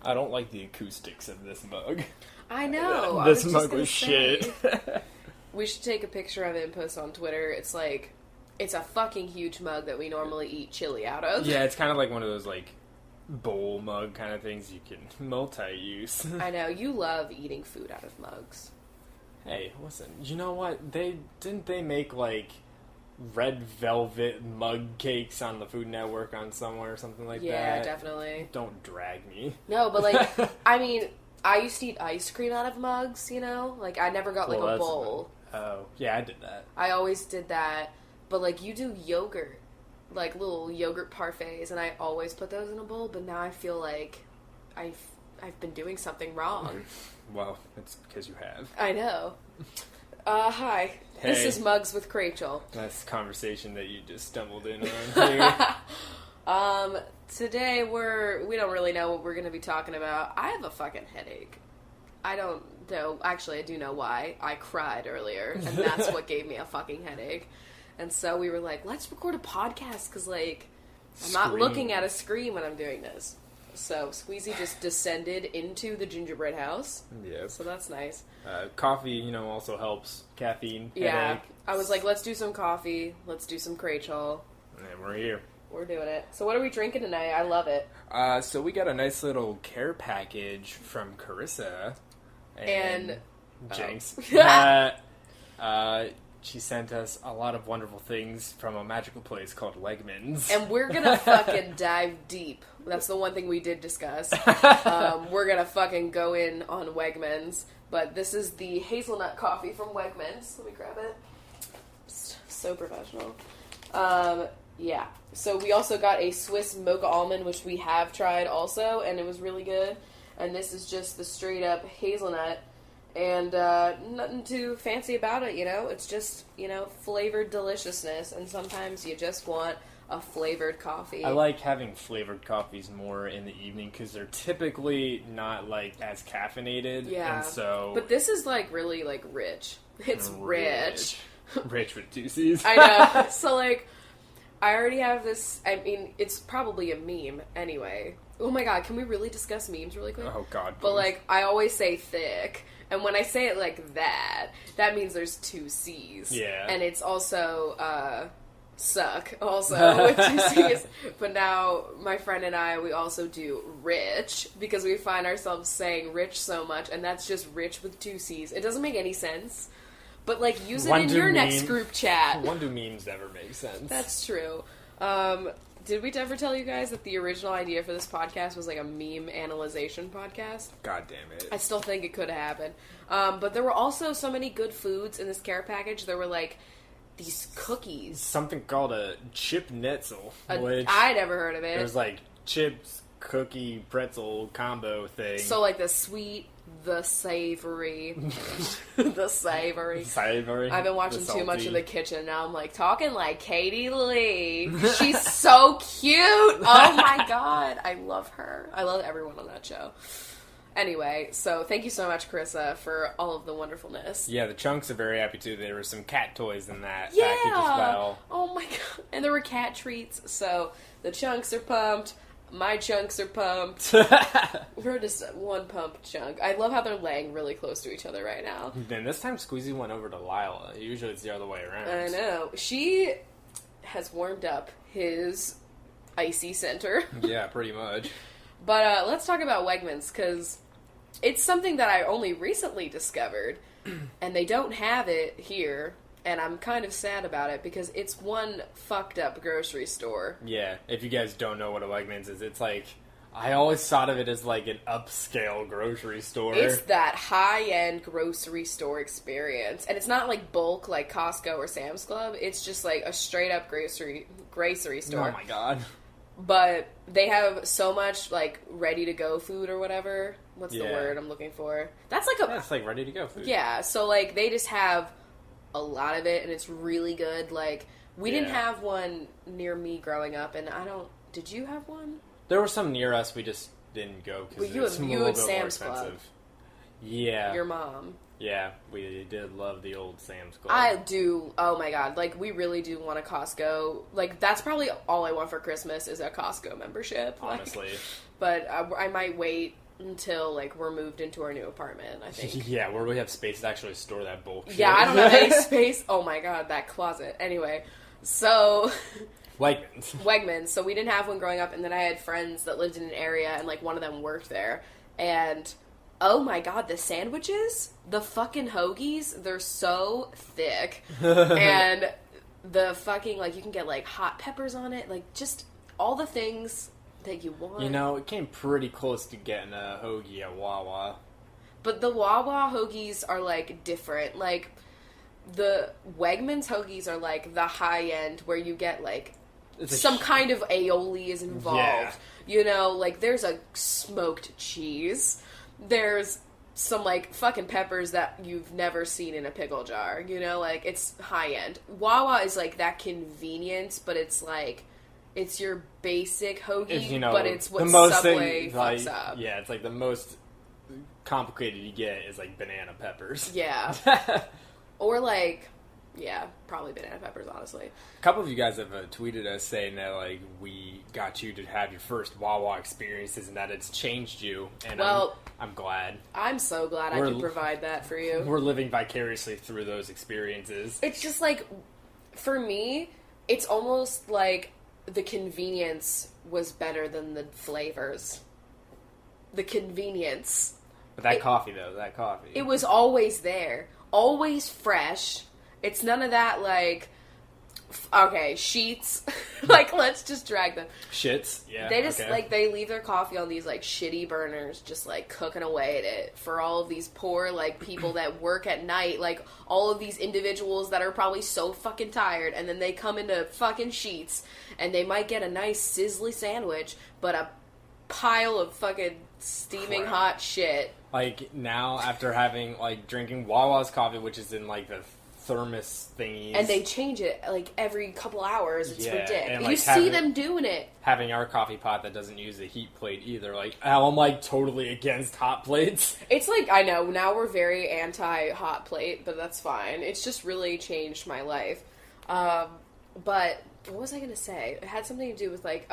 I don't like the acoustics of this mug. I know. This mug was shit. We should take a picture of it and post it on Twitter. It's like, it's a fucking huge mug that we normally eat chili out of. Yeah, it's kind of like one of those, like, bowl mug kind of things you can multi-use. I know. You love eating food out of mugs. Hey, listen, you know what? Didn't they make, like, red velvet mug cakes on the Food Network on somewhere or something like that? Yeah, definitely. Don't drag me. No, but, like, I mean, I used to eat ice cream out of mugs, you know? Like, I never got, like, a bowl. Oh, yeah, I did that. I always did that. But, like, you do yogurt. Like, little yogurt parfaits, and I always put those in a bowl, but now I feel like I've been doing something wrong. Well, it's because you have. I know. Hi. Hey. This is Mugs with Crachel. That's the conversation that you just stumbled in on here. Today we don't really know what we're going to be talking about. I have a fucking headache. I don't know. Actually, I do know why. I cried earlier, and that's what gave me a fucking headache. And so we were like, let's record a podcast, because, like, I'm not looking at a screen when I'm doing this. So Squeezy just descended into the gingerbread house. Yeah. So that's nice. Coffee, also helps. Caffeine, yeah. headache. I was like, let's do some coffee. Let's do some Crachel. And we're here. We're doing it. So what are we drinking tonight? I love it. So we got a nice little care package from Carissa. And Jinx. She sent us a lot of wonderful things from a magical place called Wegmans. And we're gonna fucking dive deep. That's the one thing we did discuss. We're gonna fucking go in on Wegmans. But this is the hazelnut coffee from Wegmans. Let me grab it. So professional. Yeah. So we also got a Swiss mocha almond, which we have tried also, and it was really good. And this is just the straight up hazelnut. And nothing too fancy about it, It's just, flavored deliciousness. And sometimes you just want a flavored coffee. I like having flavored coffees more in the evening because they're typically not, like, as caffeinated. Yeah. And so... But this is, like, really, like, rich. It's rich. Rich with two C's. I know. So, like, I already have this... I mean, it's probably a meme anyway. Oh, my God. Can we really discuss memes really quick? Oh, God. Please. But, like, I always say thick. And when I say it like that means there's two C's. Yeah. And it's also, suck, also, with two C's. But now, my friend and I, we also do rich, because we find ourselves saying rich so much, and that's just rich with two C's. It doesn't make any sense. But, like, use it in your next group chat. When do memes ever make sense? That's true. Did we ever tell you guys that the original idea for this podcast was like a meme analyzation podcast? God damn it. I still think it could have happened. But there were also so many good foods in this care package. There were like these cookies. Something called a chip netzel. Which I'd never heard of it. It was like chips, cookie, pretzel combo thing. So like the sweet, the savory. The savory. Savory. I've been watching too much of The Kitchen. Now I'm like talking like Katie Lee. She's so cute. Oh my God. I love her. I love everyone on that show. Anyway, so thank you so much, Carissa, for all of the wonderfulness. Yeah, the chunks are very happy too. There were some cat toys in that package as well. Oh my God. And there were cat treats. So the chunks are pumped. My chunks are pumped. We're just one pump chunk. I love how they're laying really close to each other right now. Then this time Squeezy went over to Lila. Usually it's the other way around. I know. She has warmed up his icy center. Yeah, pretty much. But let's talk about Wegmans, because it's something that I only recently discovered, and they don't have it here. And I'm kind of sad about it because it's one fucked up grocery store. Yeah, if you guys don't know what a Wegmans is, it's like, I always thought of it as like an upscale grocery store. It's that high-end grocery store experience. And it's not like bulk like Costco or Sam's Club. It's just like a straight-up grocery store. Oh my God. But they have so much like ready-to-go food or whatever. What's the word I'm looking for? That's like it's like ready-to-go food. Yeah, so like they just have a lot of it, and it's really good. Like, we didn't have one near me growing up, and did you have one? There were some near us, we just didn't go because it's a little bit more expensive. Yeah. Your mom. Yeah, we did love the old Sam's Club. I do. Oh my God. Like, we really do want a Costco. Like, that's probably all I want for Christmas is a Costco membership. Honestly. Like, but I might wait until, like, we're moved into our new apartment, I think. Yeah, where we have space to actually store that bulk shit. Yeah, I don't have any space. Oh my god, that closet. Anyway, so... Wegmans. So we didn't have one growing up, and then I had friends that lived in an area, and, like, one of them worked there. And, oh my god, the sandwiches, the fucking hoagies, they're so thick. And the fucking, like, you can get, like, hot peppers on it. Like, just all the things that you want. You know, it came pretty close to getting a hoagie at Wawa. But the Wawa hoagies are, like, different. Like, the Wegmans hoagies are, like, the high end where you get, like... some kind of aioli is involved. Yeah. You know, like, there's a smoked cheese. There's some, like, fucking peppers that you've never seen in a pickle jar. You know, like, it's high-end. Wawa is, like, that convenience, but it's, like, it's your basic hoagie, you know, but it's what Subway fucks up. Yeah, it's, like, the most complicated you get is, like, banana peppers. Yeah. Or, like... yeah, probably banana peppers, honestly. A couple of you guys have tweeted us saying that, like, we got you to have your first Wawa experiences and that it's changed you. And well, I'm glad. I'm so glad I could provide that for you. We're living vicariously through those experiences. It's just, like, for me, it's almost like the convenience was better than the flavors. The convenience. But that coffee, though, that coffee. It was always there. Always fresh. It's none of that, like, okay, sheets. Like, let's just drag them. Shits? Yeah. They just, like, they leave their coffee on these, like, shitty burners, just, like, cooking away at it for all of these poor, like, people that work at night. Like, all of these individuals that are probably so fucking tired, and then they come into fucking sheets, and they might get a nice sizzly sandwich, but a pile of fucking steaming hot shit. Like, now, after having, like, drinking Wawa's coffee, which is in, like, the thermos thingies. And they change it, like, every couple hours. It's ridiculous. And, like, you see them doing it. Having our coffee pot that doesn't use a heat plate either. Like, I'm, like, totally against hot plates. It's like, I know, now we're very anti-hot plate, but that's fine. It's just really changed my life. But, what was I going to say? It had something to do with, like,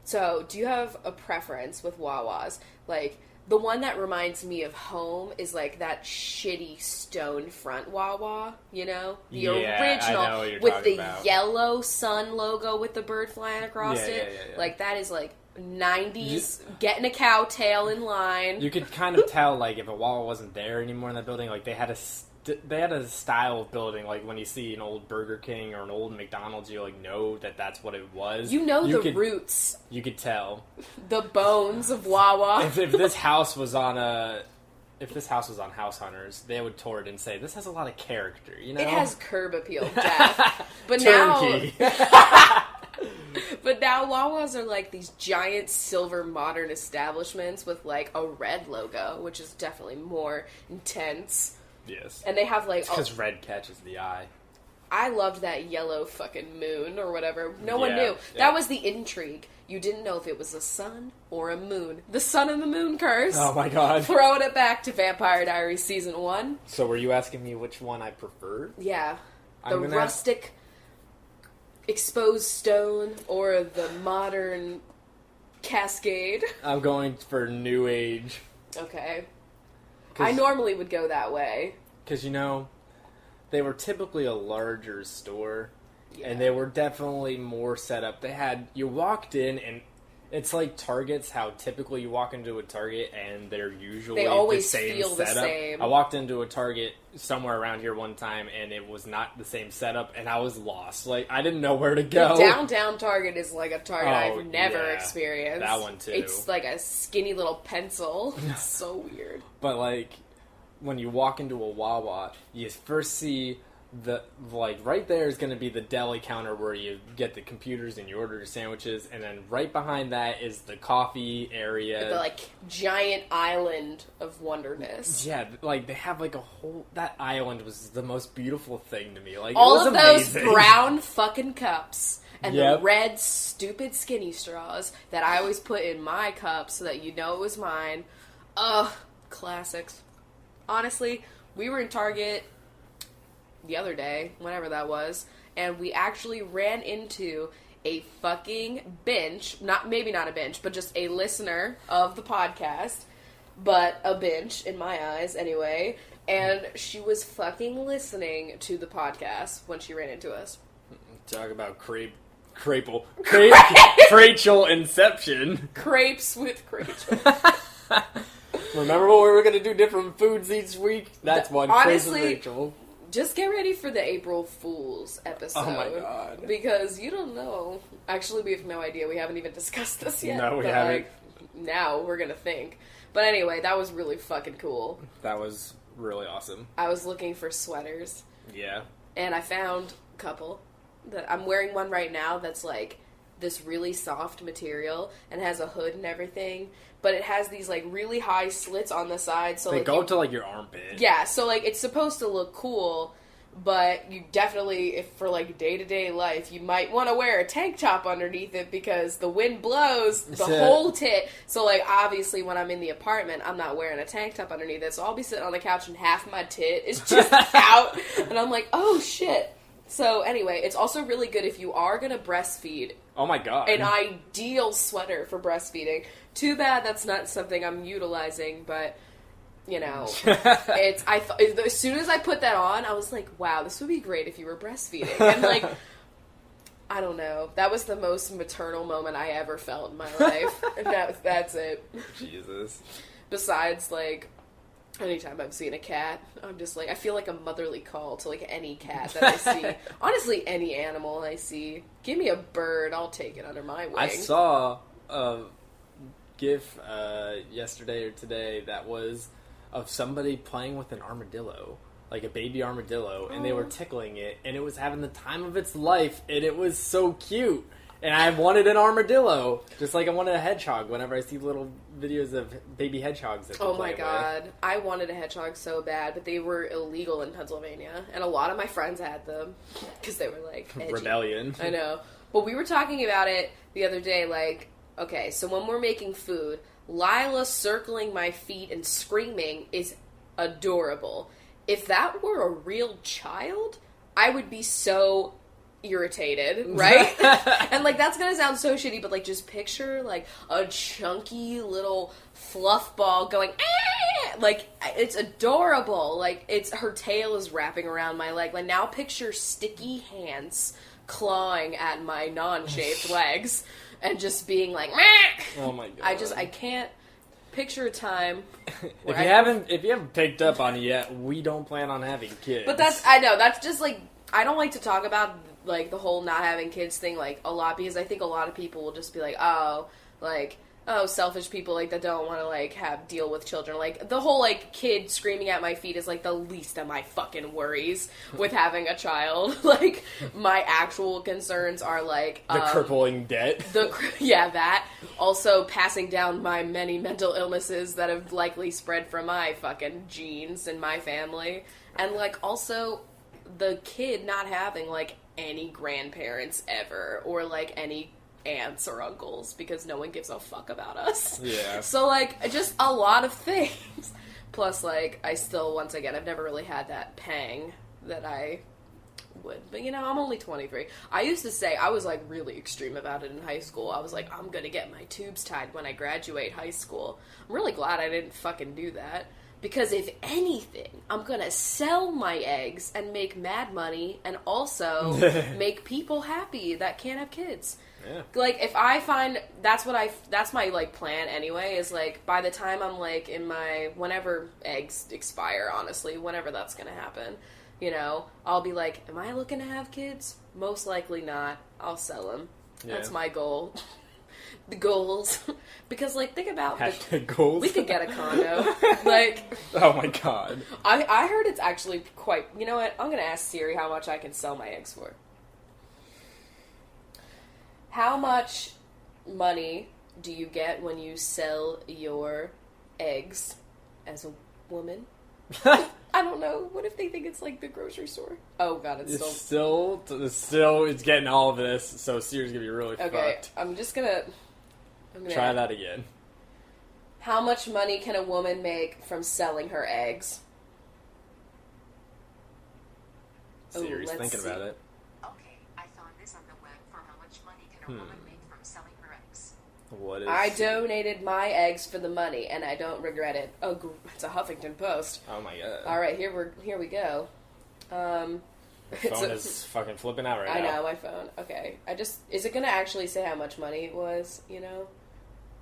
so, do you have a preference with Wawas? Like... the one that reminds me of home is, like, that shitty stone front Wawa, you know? The original, I know what you're with the about. Yellow sun logo with the bird flying across it. Yeah. Like, that is, like, 90s, getting a cow tail in line. You could kind of tell, like, if a Wawa wasn't there anymore in that building, like, they had a style of building, like, when you see an old Burger King or an old McDonald's, you, like, know that that's what it was. You know the roots. You could tell. The bones of Wawa. If this house was on House Hunters, they would tour it and say, this has a lot of character, you know? It has curb appeal, Death. But now... But now Wawas are, like, these giant silver modern establishments with, like, a red logo, which is definitely more intense. Yes. And they have, like... because red catches the eye. I loved that yellow fucking moon or whatever. No one knew. That was the intrigue. You didn't know if it was a sun or a moon. The sun and the moon curse. Oh my god. Throwing it back to Vampire Diaries Season 1. So were you asking me which one I preferred? Yeah. The rustic exposed stone or the modern cascade. I'm going for new age. Okay. I normally would go that way. Because, you know, they were typically a larger store, and they were definitely more set up. You walked in, and it's like Targets, how typically you walk into a Target, and they're usually the same setup. I walked into a Target somewhere around here one time, and it was not the same setup, and I was lost. Like, I didn't know where to go. The downtown Target is like a Target I've never experienced. That one, too. It's like a skinny little pencil. It's so weird. But, like, when you walk into a Wawa, you first see right there is going to be the deli counter where you get the computers and you order your sandwiches, and then right behind that is the coffee area. The, like, giant island of wonderness. Yeah, like, they have, like, that island was the most beautiful thing to me. Like, all it was of amazing. Those brown fucking cups. And the red, stupid, skinny straws that I always put in my cup so that you know it was mine. Ugh, classics. Honestly, we were in Target the other day, whenever that was, and we actually ran into a fucking bench, maybe not a bench, but just a listener of the podcast but a bench in my eyes anyway. And she was fucking listening to the podcast when she ran into us. Talk about Crachel Inception. Crepes with Crachel. Remember when we were going to do different foods each week? That's one. Honestly, Rachel. Just get ready for the April Fool's episode. Oh my god. Because you don't know. Actually, we have no idea. We haven't even discussed this yet. No, we haven't. Like, now we're going to think. But anyway, that was really fucking cool. That was really awesome. I was looking for sweaters. Yeah. And I found a couple. I'm wearing one right now that's like this really soft material and has a hood and everything. But it has these, like, really high slits on the side, so, they like... go up to, like, your armpit. Yeah, so, like, it's supposed to look cool, but you definitely, if for, like, day-to-day life, you might want to wear a tank top underneath it because the wind blows the whole tit. So, like, obviously, when I'm in the apartment, I'm not wearing a tank top underneath it, so I'll be sitting on the couch and half my tit is just out, and I'm like, oh, shit. So, anyway, it's also really good if you are going to breastfeed. Oh, my God. An ideal sweater for breastfeeding. Too bad that's not something I'm utilizing, but, you know, as soon as I put that on, I was like, wow, this would be great if you were breastfeeding. And, like, I don't know. That was the most maternal moment I ever felt in my life. And that's it. Jesus. Besides, like, anytime I've seen a cat, I'm just like, I feel like a motherly call to, like, any cat that I see. Honestly, any animal I see. Give me a bird, I'll take it under my wing. I saw a GIF yesterday or today that was of somebody playing with an armadillo, like a baby armadillo, and they were tickling it, and it was having the time of its life, and it was so cute. And I wanted an armadillo, just like I wanted a hedgehog whenever I see little videos of baby hedgehogs that oh my god. I wanted a hedgehog so bad, but they were illegal in Pennsylvania, and a lot of my friends had them, because they were, like, edgy. Rebellion. I know. But we were talking about it the other day, like, okay, so when we're making food, Lila circling my feet and screaming is adorable. If that were a real child, I would be so irritated, right? And, like, that's gonna sound so shitty, but, like, just picture, like, a chunky little fluff ball going, ah! Like, it's adorable. Like, her tail is wrapping around my leg. Like, now picture sticky hands clawing at my non-shaped legs and just being like, meh! Oh my god. I can't picture a time if you haven't picked up on it yet, we don't plan on having kids. But that's just, like, I don't like to talk about, like, the whole not having kids thing, like, a lot, because I think a lot of people will just be like, selfish people, like, that don't want to, like, deal with children. Like, the whole, like, kid screaming at my feet is, like, the least of my fucking worries with having a child. Like, my actual concerns are, like... the crippling debt. That. Also, passing down my many mental illnesses that have likely spread from my fucking genes in my family. And, like, also, the kid not having, like, any grandparents ever, or, like, any aunts or uncles, because no one gives a fuck about us. Yeah. So, like, just a lot of things. Plus, like, I still, once again, I've never really had that pang that I would. But, you know, I'm only 23. I used to say, I was, like, really extreme about it in high school. I was like, I'm gonna get my tubes tied when I graduate high school. I'm really glad I didn't fucking do that. Because if anything, I'm gonna sell my eggs and make mad money, and also make people happy that can't have kids. Yeah. Like, if I find, that's my, like, plan anyway, is, like, by the time I'm, like, in my, whenever eggs expire, honestly, whenever that's gonna happen, you know, I'll be like, am I looking to have kids? Most likely not. I'll sell them. Yeah. That's my goal. The goals. Because, like, think about the goals. We could get a condo. Like, oh my god. I heard it's actually quite, you know what, I'm gonna ask Siri how much I can sell my eggs for. How much money do you get when you sell your eggs as a woman? I don't know. What if they think it's like the grocery store? Oh god, it's still it's getting all of this, so Siri's gonna be really fucked. I'm gonna try that again. How much money can a woman make from selling her eggs? Siri's thinking about it. Okay, I found this on the web for how much money can a woman make from selling her eggs. What is... I donated my eggs for the money, and I don't regret it. Oh, it's a Huffington Post. Oh my god. Alright, here we go. My phone is fucking flipping out right now. I know, my phone. Okay. Is it gonna actually say how much money it was, you know?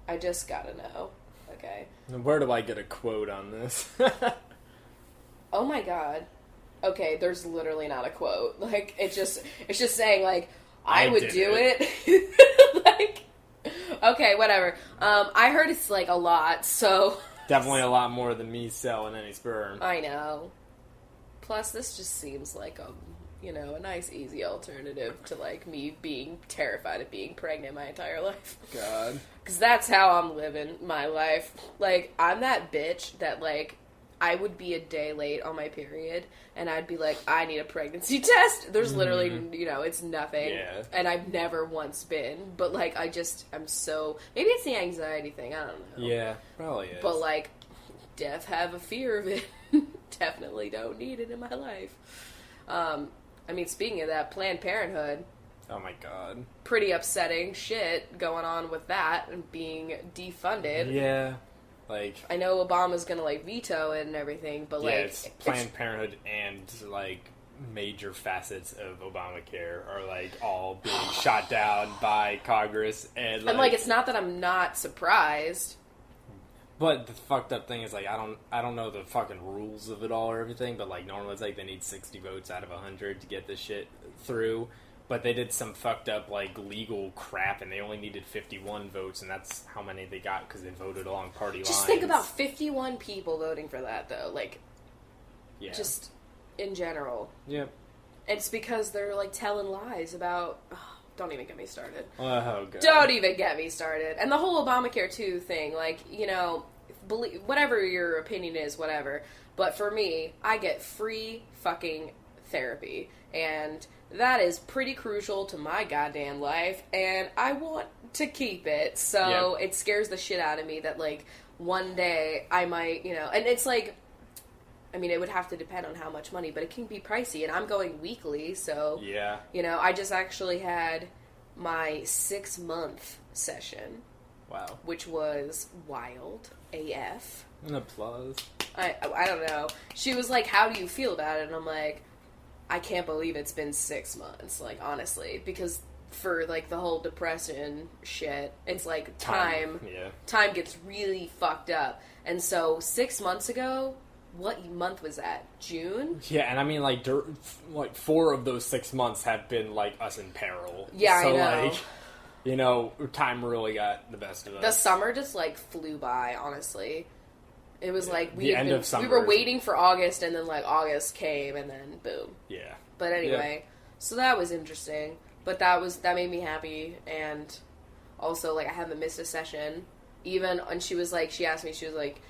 I just gotta know. Okay. Where do I get a quote on this? Oh my god. Okay, there's literally not a quote. Like, it's just saying, like, I would do it. Like, okay, whatever. I heard it's, like, a lot, so... Definitely a lot more than me selling any sperm. I know. Plus, this just seems like a nice, easy alternative to, like, me being terrified of being pregnant my entire life. God. Because that's how I'm living my life. Like, I'm that bitch that, like, I would be a day late on my period, and I'd be like, I need a pregnancy test. There's literally, it's nothing. Yeah. And I've never once been. But, like, I'm so... Maybe it's the anxiety thing. I don't know. Yeah, probably is. But, like, have a fear of it. Definitely don't need it in my life. I mean, speaking of that, Planned Parenthood. Oh my god. Pretty upsetting shit going on with that and being defunded. Yeah. Like, I know Obama's gonna, like, veto it and everything, but, like... it's Planned Parenthood and, like, major facets of Obamacare are, like, all being shot down by Congress, and, like, it's not that I'm not surprised. But the fucked up thing is, like, I don't know the fucking rules of it all or everything, but, like, normally it's, like, they need 60 votes out of 100 to get this shit through. But they did some fucked up, like, legal crap, and they only needed 51 votes, and that's how many they got because they voted along party lines. Just think about 51 people voting for that, though. Like, yeah. Just in general. Yep. It's because they're, like, telling lies about... Oh, don't even get me started. Oh, God. Don't even get me started. And the whole Obamacare 2 thing, like, whatever your opinion is, whatever. But for me, I get free fucking therapy. And... that is pretty crucial to my goddamn life, and I want to keep it, so It scares the shit out of me that, like, one day I might, and it's like, I mean, it would have to depend on how much money, but it can be pricey, and I'm going weekly, so, yeah. I just actually had my 6-month session. Wow. Which was wild AF. An applause. I don't know. She was like, how do you feel about it? And I'm like, I can't believe it's been 6 months, like, honestly, because for, like, the whole depression shit, it's like time gets really fucked up. And so 6 months ago, what month was that? June? Yeah, and I mean, like 4 of those 6 months have been, like, us in peril. Yeah, so, I know. Like, time really got the best of us. The summer just, like, flew by, honestly. It was like we were waiting for August, and then, like, August came, and then boom. Yeah. But anyway, so that was interesting. But that made me happy, and also, like, I haven't missed a session. Even, and she asked me, she was like,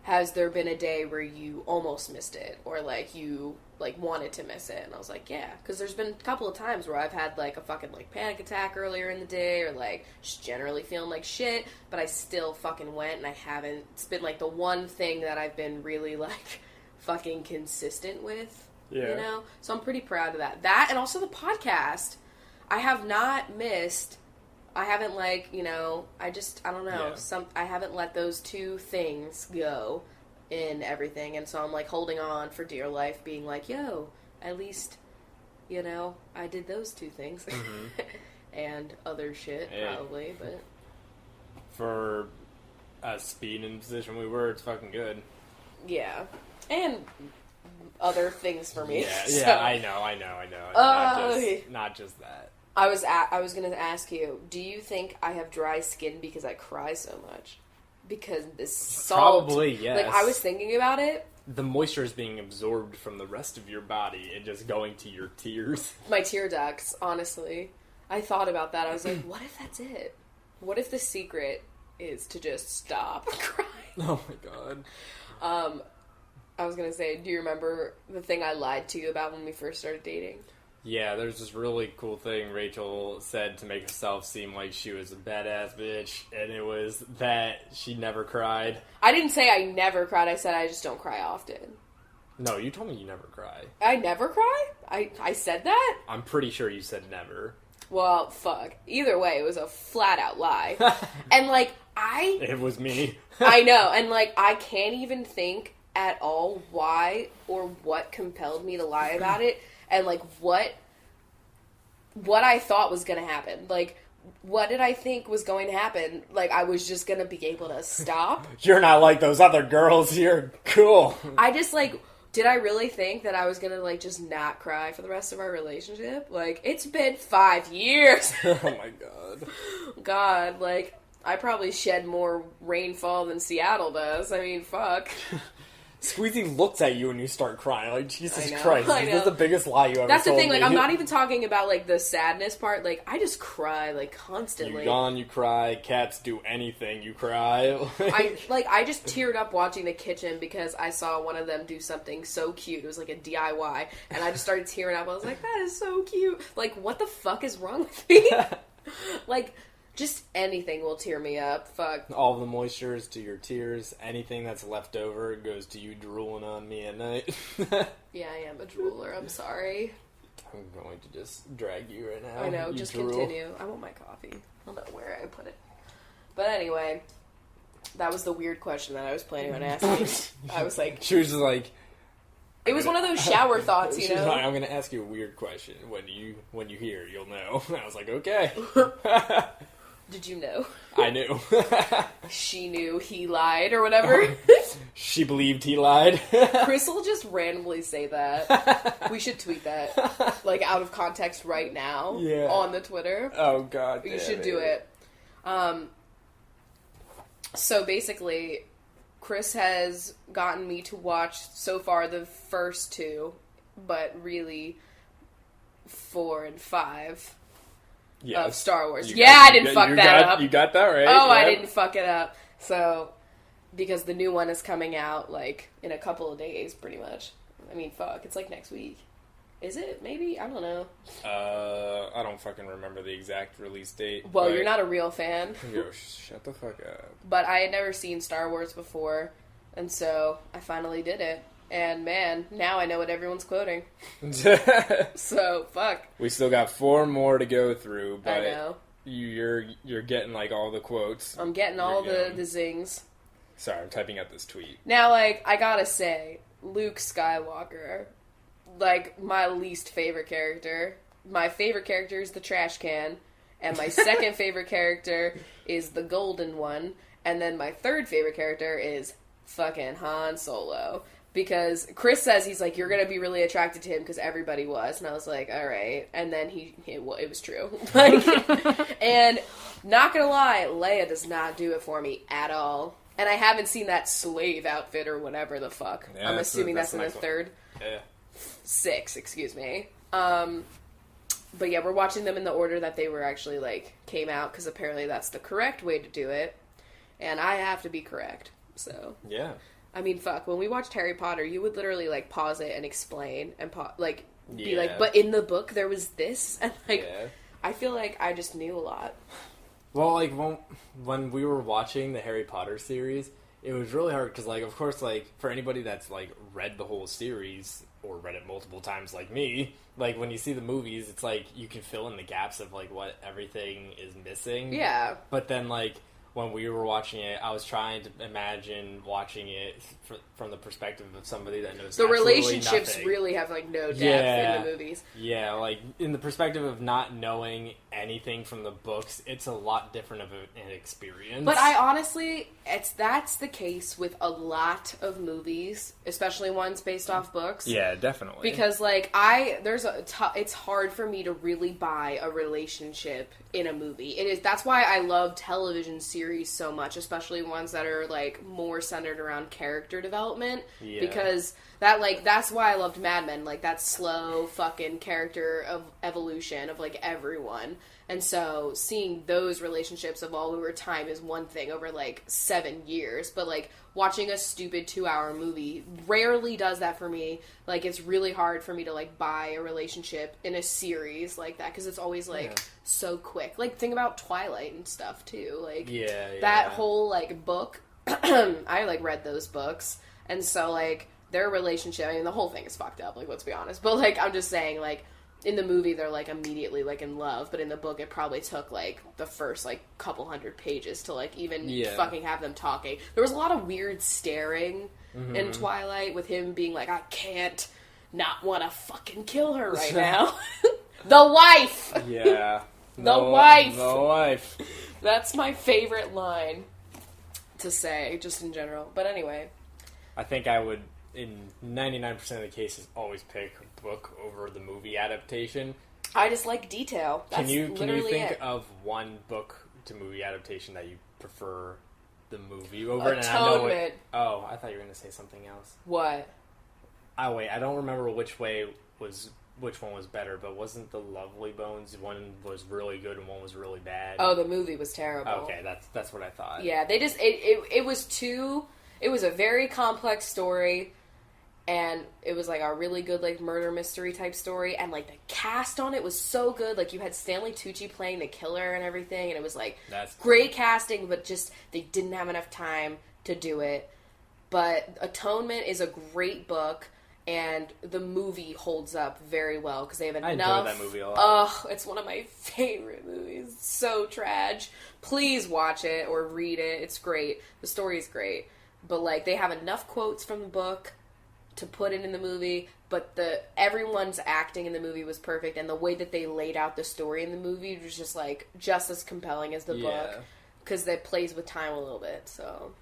has there been a day where you almost missed it, or, like, you, like, wanted to miss it? And I was like, yeah, because there's been a couple of times where I've had, like, a fucking, like, panic attack earlier in the day, or, like, just generally feeling like shit, but I still fucking went, and I haven't. It's been, like, the one thing that I've been really, like, fucking consistent with, So I'm pretty proud of that. That, and also the podcast. I have not missed. I haven't, like, I don't know. Yeah. I haven't let those 2 things go in everything. And so I'm, like, holding on for dear life, being like, yo, at least, I did those 2 things. Mm-hmm. And other shit, probably, but. For us being in the position we were, it's fucking good. Yeah. And other things for me. Yeah, so. I know. Not just that. I was going to ask you, do you think I have dry skin because I cry so much? Because this salt... Probably, yes. Like, I was thinking about it. The moisture is being absorbed from the rest of your body and just going to your tears. My tear ducts, honestly. I thought about that. I was like, what if that's it? What if the secret is to just stop crying? Oh my god. I was going to say, do you remember the thing I lied to you about when we first started dating? Yeah, there's this really cool thing Rachel said to make herself seem like she was a badass bitch, and it was that she never cried. I didn't say I never cried, I said I just don't cry often. No, you told me you never cry. I never cry? I said that? I'm pretty sure you said never. Well, fuck. Either way, it was a flat-out lie. And, like, It was me. I know, and, like, I can't even think at all why or what compelled me to lie about it, and, like, what I thought was gonna happen. Like, what did I think was going to happen? Like, I was just gonna be able to stop? You're not like those other girls. You're cool. I just, like... Did I really think that I was gonna, like, just not cry for the rest of our relationship? Like, it's been 5 years! Oh my god. God, like, I probably shed more rainfall than Seattle does. I mean, fuck. Squeezy looks at you when you start crying. Like, Jesus I Christ. know. This is the biggest lie you ever That's the told thing, like, me. I'm not even talking about, like, the sadness part. Like, I just cry, like, constantly. You yawn, you cry. Cats do anything, you cry. I just teared up watching The Kitchen because I saw one of them do something so cute. It was, like, a DIY. And I just started tearing up. I was like, that is so cute. Like, what the fuck is wrong with me? Like... Just anything will tear me up. Fuck. All the moisture is to your tears. Anything that's left over goes to you drooling on me at night. Yeah, I am a drooler. I'm sorry. I'm going to just drag you right now. I know. You just drool. continue. I want my coffee. I don't know where I put it. But anyway, that was the weird question that I was planning on asking. I was like... She was just like... It was one of those shower thoughts, you know? Like, I'm going to ask you a weird question. When you hear, you'll know. I was like, okay. Did you know? I knew. She knew he lied or whatever. She believed he lied. Chris will just randomly say that. We should tweet that, like, out of context right now on the Twitter. Oh, God. You should do it. So basically, Chris has gotten me to watch so far the first 2, but really 4 and 5. Yes. Of Star Wars. I didn't fuck that up. You got that right. Oh, I didn't fuck it up. So, because the new one is coming out, like, in a couple of days, pretty much. I mean, fuck, it's like next week. Is it? Maybe? I don't know. I don't fucking remember the exact release date. Well, you're not a real fan. Yo, shut the fuck up. But I had never seen Star Wars before, and so I finally did it. And man, now I know what everyone's quoting. So, fuck. We still got 4 more to go through, but I know. You're getting, like, all the quotes. I'm getting all the zings. Sorry, I'm typing out this tweet. Now, like, I gotta say, Luke Skywalker, like, my least favorite character. My favorite character is the trash can, and my second favorite character is the golden one, and then my third favorite character is fucking Han Solo. Because Chris says, he's like, you're going to be really attracted to him because everybody was. And I was like, all right. And then it was true. Like, and not going to lie, Leia does not do it for me at all. And I haven't seen that slave outfit or whatever the fuck. Yeah, I'm assuming that's in the next one. third. Yeah. 6, excuse me. But yeah, we're watching them in the order that they were actually, like, came out. Because apparently that's the correct way to do it. And I have to be correct. So. Yeah. I mean, fuck, when we watched Harry Potter, you would literally, like, pause it and explain and, be like, but in the book there was this? And, like, I feel like I just knew a lot. Well, like, when we were watching the Harry Potter series, it was really hard because, like, of course, like, for anybody that's, like, read the whole series or read it multiple times like me, like, when you see the movies, it's like, you can fill in the gaps of, like, what everything is missing. Yeah. But then, like, when we were watching it, I was trying to imagine watching it from the perspective of somebody that knows the relationships nothing. Really have, like, no depth in the movies. Yeah, like, in the perspective of not knowing anything from the books, it's a lot different of an experience. But I honestly, that's the case with a lot of movies, especially ones based off books. Yeah, definitely. Because, like, it's hard for me to really buy a relationship in a movie. That's why I love television series so much, especially ones that are, like, more centered around character development. Yeah. Because that's why I loved Mad Men, like, that slow fucking character of evolution of, like, everyone. And so seeing those relationships evolve over time is one thing over, like, 7 years. But, like, watching a stupid 2-hour movie rarely does that for me. Like, it's really hard for me to, like, buy a relationship in a series like that. Because it's always, like, so quick. Like, think about Twilight and stuff, too. Like, that whole, like, book. I, like, read those books. And so, like, their relationship, I mean, the whole thing is fucked up. Like, let's be honest. But, like, I'm just saying, like, in the movie they're like immediately like in love, but in the book it probably took like the first like couple hundred pages to like even fucking have them talking. There was a lot of weird staring in Twilight with him being like, I can't not want to fucking kill her right now. The wife! Yeah. The wife! The wife. That's my favorite line to say, just in general. But anyway. I think I would, in 99% of the cases, always pick book over the movie adaptation. I just like detail. That's can you think it. of one book to movie adaptation that you prefer the movie over? Atonement. I thought you were going to say something else. What? Oh wait, I don't remember which one was better, but wasn't the Lovely Bones one was really good and one was really bad? Oh, the movie was terrible. Okay, that's what I thought. Yeah, they just it was a very complex story, and it was like a really good like murder mystery type story, and like the cast on it was so good. Like you had Stanley Tucci playing the killer and everything, and it was like great casting, but just they didn't have enough time to do it. But Atonement is a great book. And the movie holds up very well because they have enough. I enjoyed that movie a lot. Oh, it's one of my favorite movies. So trash. Please watch it or read it. It's great. The story is great, but like they have enough quotes from the book to put it in the movie. But everyone's acting in the movie was perfect, and the way that they laid out the story in the movie was just like just as compelling as the book because it plays with time a little bit. So.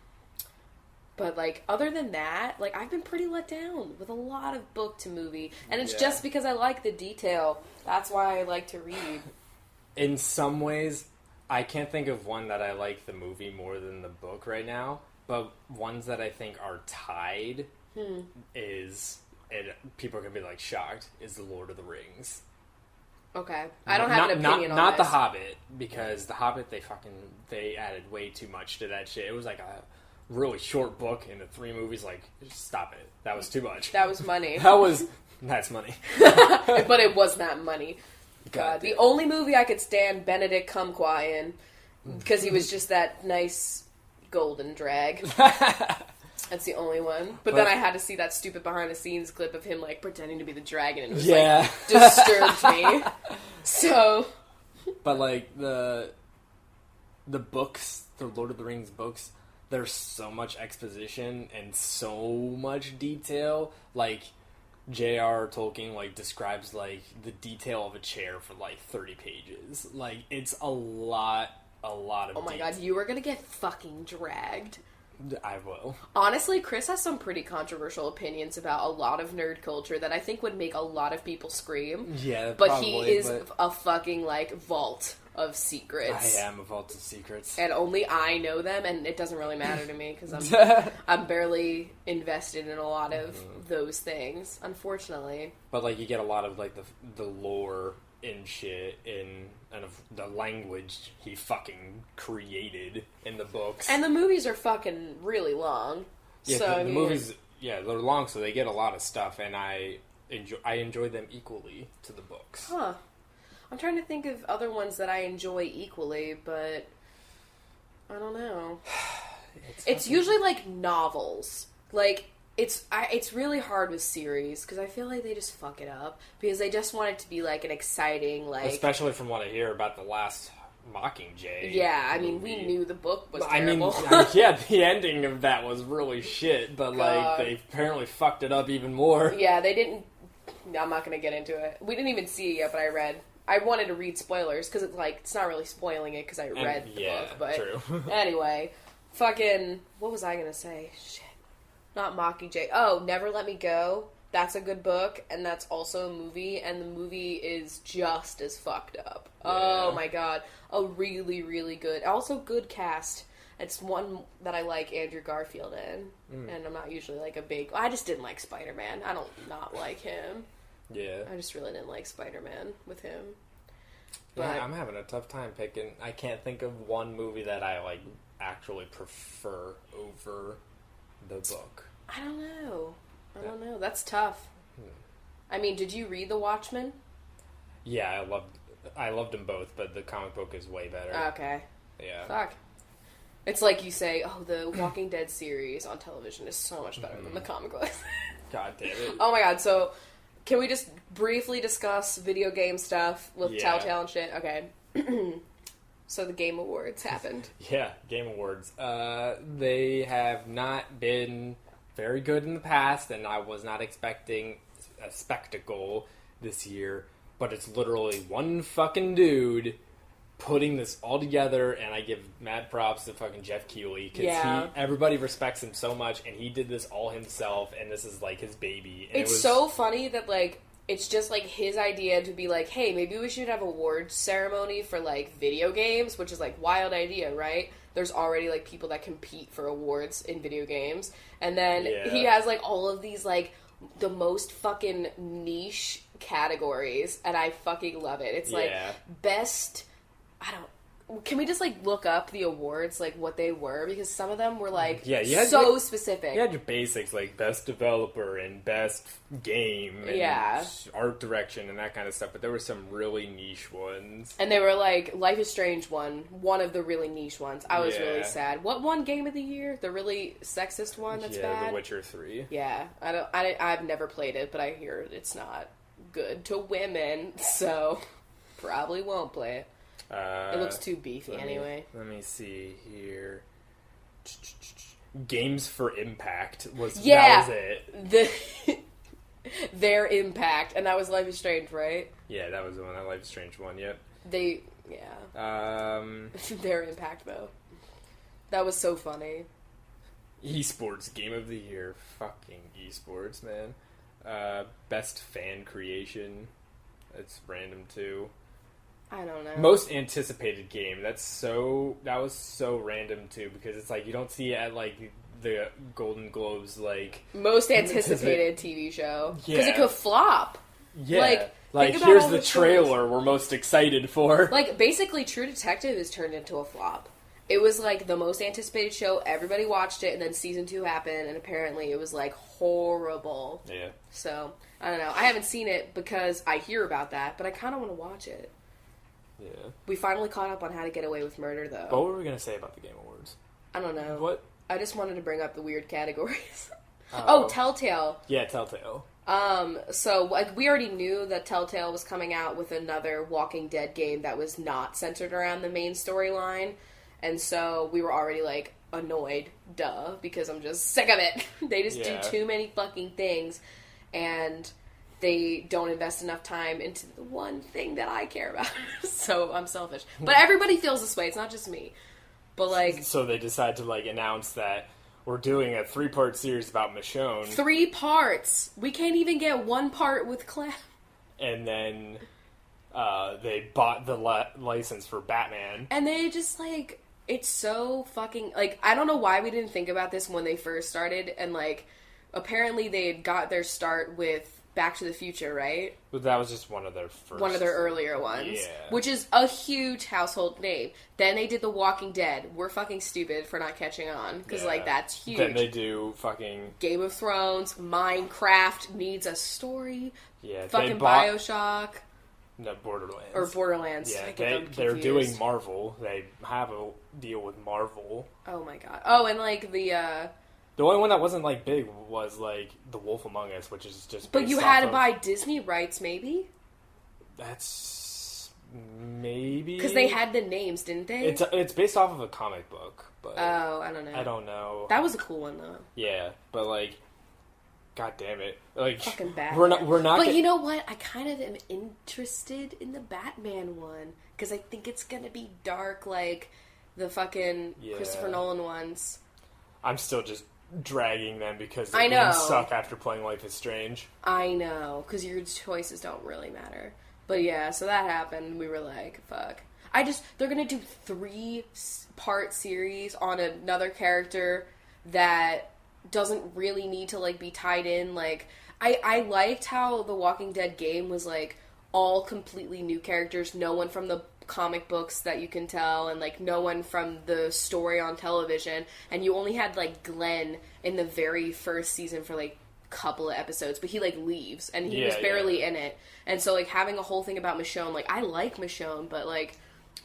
But, like, other than that, like, I've been pretty let down with a lot of book to movie. And it's just because I like the detail. That's why I like to read. In some ways, I can't think of one that I like the movie more than the book right now. But ones that I think are tied is, and people are going to be, like, shocked, is The Lord of the Rings. Okay. I don't have an opinion on Not this. The Hobbit, because The Hobbit, they added way too much to that shit. It was like a really short book into 3 movies. Like, stop it. That was too much. That was money. That's money. But it was not money. God, the only movie I could stand Benedict Cumberbatch in, because he was just that nice golden drag. That's the only one. But then I had to see that stupid behind the scenes clip of him like pretending to be the dragon, and it was like disturbed me. So, but like the books, the Lord of the Rings books, there's so much exposition and so much detail. Like, J.R. Tolkien, like, describes, like, the detail of a chair for, like, 30 pages. Like, it's a lot of oh my detail. God, you are gonna get fucking dragged. I will. Honestly, Chris has some pretty controversial opinions about a lot of nerd culture that I think would make a lot of people scream. Yeah, but probably, he is a fucking, like, vault of secrets. I am a vault of secrets. And only I know them, and it doesn't really matter to me, because I'm barely invested in a lot of those things, unfortunately. But, like, you get a lot of, like, the lore and shit and of the language he fucking created in the books. And the movies are fucking really long. Yeah, so, the movies, they're long, so they get a lot of stuff, and I enjoy them equally to the books. Huh. I'm trying to think of other ones that I enjoy equally, but I don't know. It's usually like novels. Like, it's really hard with series, because I feel like they just fuck it up, because they just want it to be like an exciting, like... Especially from what I hear about the last Mockingjay. Yeah, I mean, we knew the book was terrible. The ending of that was really shit, but like, they apparently fucked it up even more. Yeah, they didn't... I'm not going to get into it. We didn't even see it yet, but I wanted to read spoilers, because it's not really spoiling it, because I read the book, but... True. Anyway, fucking... What was I going to say? Shit. Not Mockingjay. Oh, Never Let Me Go. That's a good book, and that's also a movie, and the movie is just as fucked up. Yeah. Oh my God. A really, really good... Also, good cast. It's one that I like Andrew Garfield in, and I'm not usually like a big... I just didn't like Spider-Man. I don't not like him. Yeah. I just really didn't like Spider-Man with him. But yeah, I'm having a tough time picking. I can't think of one movie that I like actually prefer over the book. I don't know. That's tough. I mean, did you read The Watchmen? Yeah, I loved them both, but the comic book is way better. Okay. Yeah. Fuck. It's like you say, oh, the Walking Dead series on television is so much better than the comic book. God damn it. Oh my God, so Can we just briefly discuss video game stuff with Telltale and shit? Okay. So the Game Awards happened. Yeah, Game Awards. They have not been very good in the past, and I was not expecting a spectacle this year, but it's literally one fucking dude putting this all together, and I give mad props to fucking Jeff Keighley, because everybody respects him so much, and he did this all himself, and this is like his baby. And it's so funny that like it's just like his idea to be like, hey, maybe we should have awards ceremony for like video games, which is like wild idea, right? There's already like people that compete for awards in video games, and then he has like all of these like the most fucking niche categories, and I fucking love it. It's like best. Can we just, like, look up the awards, like, what they were? Because some of them were, like, so specific. You had your basics, like, best developer and best game and art direction and that kind of stuff, but there were some really niche ones. And they were, like, Life is Strange one of the really niche ones. I was really sad. What won Game of the Year? The really sexist one that's bad? Yeah, The Witcher 3. Yeah. I've never played it, but I hear it's not good to women, so probably won't play it. It looks too beefy anyway. Let me see here. Games for Impact that was it. Their Impact, and that was Life is Strange, right? Yeah, that was the one. That Life is Strange one. Yep. Their Impact though. That was so funny. Esports Game of the Year, fucking esports, man. Best fan creation. It's random too. I don't know. Most anticipated game. That was so random too, because it's like you don't see it at like the Golden Globes, like most anticipated TV show, because it could flop. Yeah, like here's the trailer we're most excited for. Like basically, True Detective has turned into a flop. It was like the most anticipated show. Everybody watched it, and then season 2 happened, and apparently it was like horrible. Yeah. So I don't know. I haven't seen it because I hear about that, but I kind of want to watch it. Yeah. We finally caught up on How to Get Away with Murder, though. What were we going to say about the Game Awards? I don't know. What? I just wanted to bring up the weird categories. Telltale. Yeah, Telltale. So, like, we already knew that Telltale was coming out with another Walking Dead game that was not centered around the main storyline. And so, we were already, like, annoyed. Duh. Because I'm just sick of it. They just do too many fucking things. And they don't invest enough time into the one thing that I care about. So I'm selfish. But everybody feels this way. It's not just me. But like, so they decide to like announce that we're doing a 3-part series about Michonne. 3 parts. We can't even get 1 part with Clem. And then they bought the license for Batman. And they just like, it's so fucking like, I don't know why we didn't think about this when they first started. And like, apparently they had got their start with Back to the Future, right? But that was just one of their earlier ones. Yeah. Which is a huge household name. Then they did The Walking Dead. We're fucking stupid for not catching on. Because, like, that's huge. Then they do fucking Game of Thrones. Minecraft needs a story. Yeah. Fucking Bioshock. No, Borderlands. Or Borderlands. Yeah, they're doing Marvel. They have a deal with Marvel. Oh my god. Oh, and like the only one that wasn't, like, big was, like, The Wolf Among Us, which is just But you had to buy Disney rights, maybe? That's... maybe? Because they had the names, didn't they? It's based off of a comic book, but... Oh, I don't know. I don't know. That was a cool one, though. Yeah, but, like... God damn it. Like... Fucking Batman. We're not... But you know what? I kind of am interested in the Batman one. Because I think it's gonna be dark like the fucking Christopher Nolan ones. I'm still just dragging them because the games suck after playing Life is Strange. I know, because your choices don't really matter. But yeah, so that happened. We were like, fuck. They're gonna do 3-part series on another character that doesn't really need to, like, be tied in. Like, I liked how the Walking Dead game was, like, all completely new characters. No one from the comic books that you can tell, and like no one from the story on television, and you only had like Glenn in the very first season for like a couple of episodes, but he like leaves and he was barely in it. And so like having a whole thing about Michonne, like I like Michonne, but like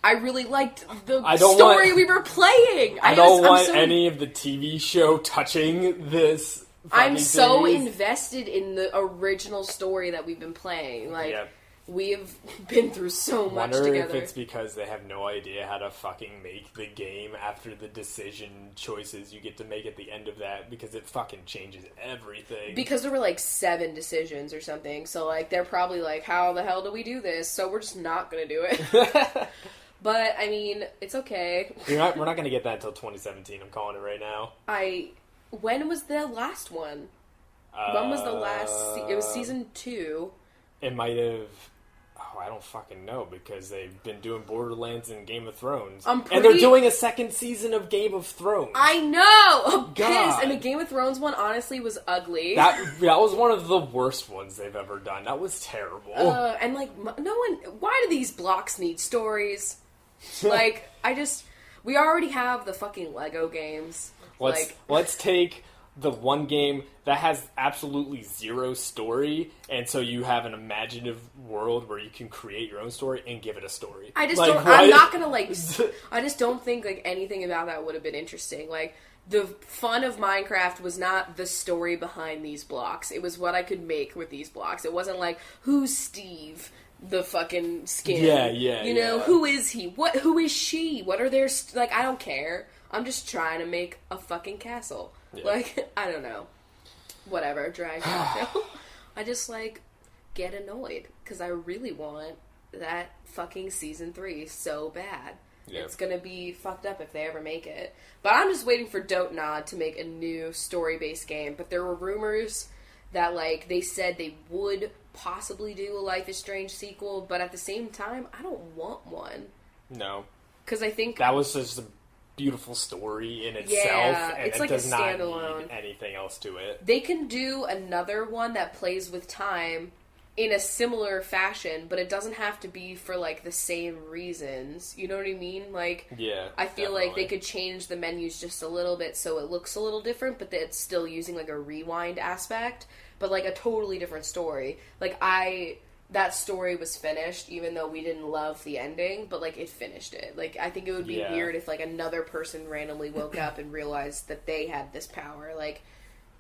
I really liked the story we were playing. I don't want any of the TV show touching this I'm so series. invested in the original story that we've been playing. Like, Yep. we have been through so much Wonder together. if it's because they have no idea how to fucking make the game after the decision choices you get to make at the end of that, because it fucking changes everything. Because there were like 7 decisions or something, so like they're probably like, how the hell do we do this? So we're just not gonna do it. But I mean, it's okay. we're not gonna get that until 2017. I'm calling it right now. When was the last one? When was the last? It was season 2. It might have. Oh, I don't fucking know, because they've been doing Borderlands and Game of Thrones. And they're doing a second season of Game of Thrones. I know! I'm God. pissed! And the Game of Thrones one, honestly, was ugly. That was one of the worst ones they've ever done. That was terrible. And, like, no one... Why do these blocks need stories? Like, we already have the fucking Lego games. Let's take the one game that has absolutely zero story, and so you have an imaginative world where you can create your own story and give it a story. I just like, don't... what? I'm not gonna, like... I just don't think, like, anything about that would have been interesting. Like, the fun of Minecraft was not the story behind these blocks. It was what I could make with these blocks. It wasn't like, who's Steve? The fucking skin. Yeah. You know, who is he? Who is she? What are their... Like, I don't care. I'm just trying to make a fucking castle. Yeah. Like, I don't know. Whatever, drag I just, like, get annoyed. Because I really want that fucking season 3 so bad. Yep. It's gonna be fucked up if they ever make it. But I'm just waiting for Dotenod to make a new story-based game. But there were rumors that, like, they said they would possibly do a Life is Strange sequel. But at the same time, I don't want one. No. Because I think... That was just a beautiful story in itself, and it's it like does a standalone. not need anything else to it. They can do another one that plays with time in a similar fashion, but it doesn't have to be for, like, the same reasons. You know what I mean? Like, yeah, I feel like they could change the menus just a little bit so it looks a little different, but it's still using, like, a rewind aspect, but, like, a totally different story. Like, that story was finished, even though we didn't love the ending, but, like, it finished it. Like, I think it would be weird if, like, another person randomly woke up and realized that they had this power. Like,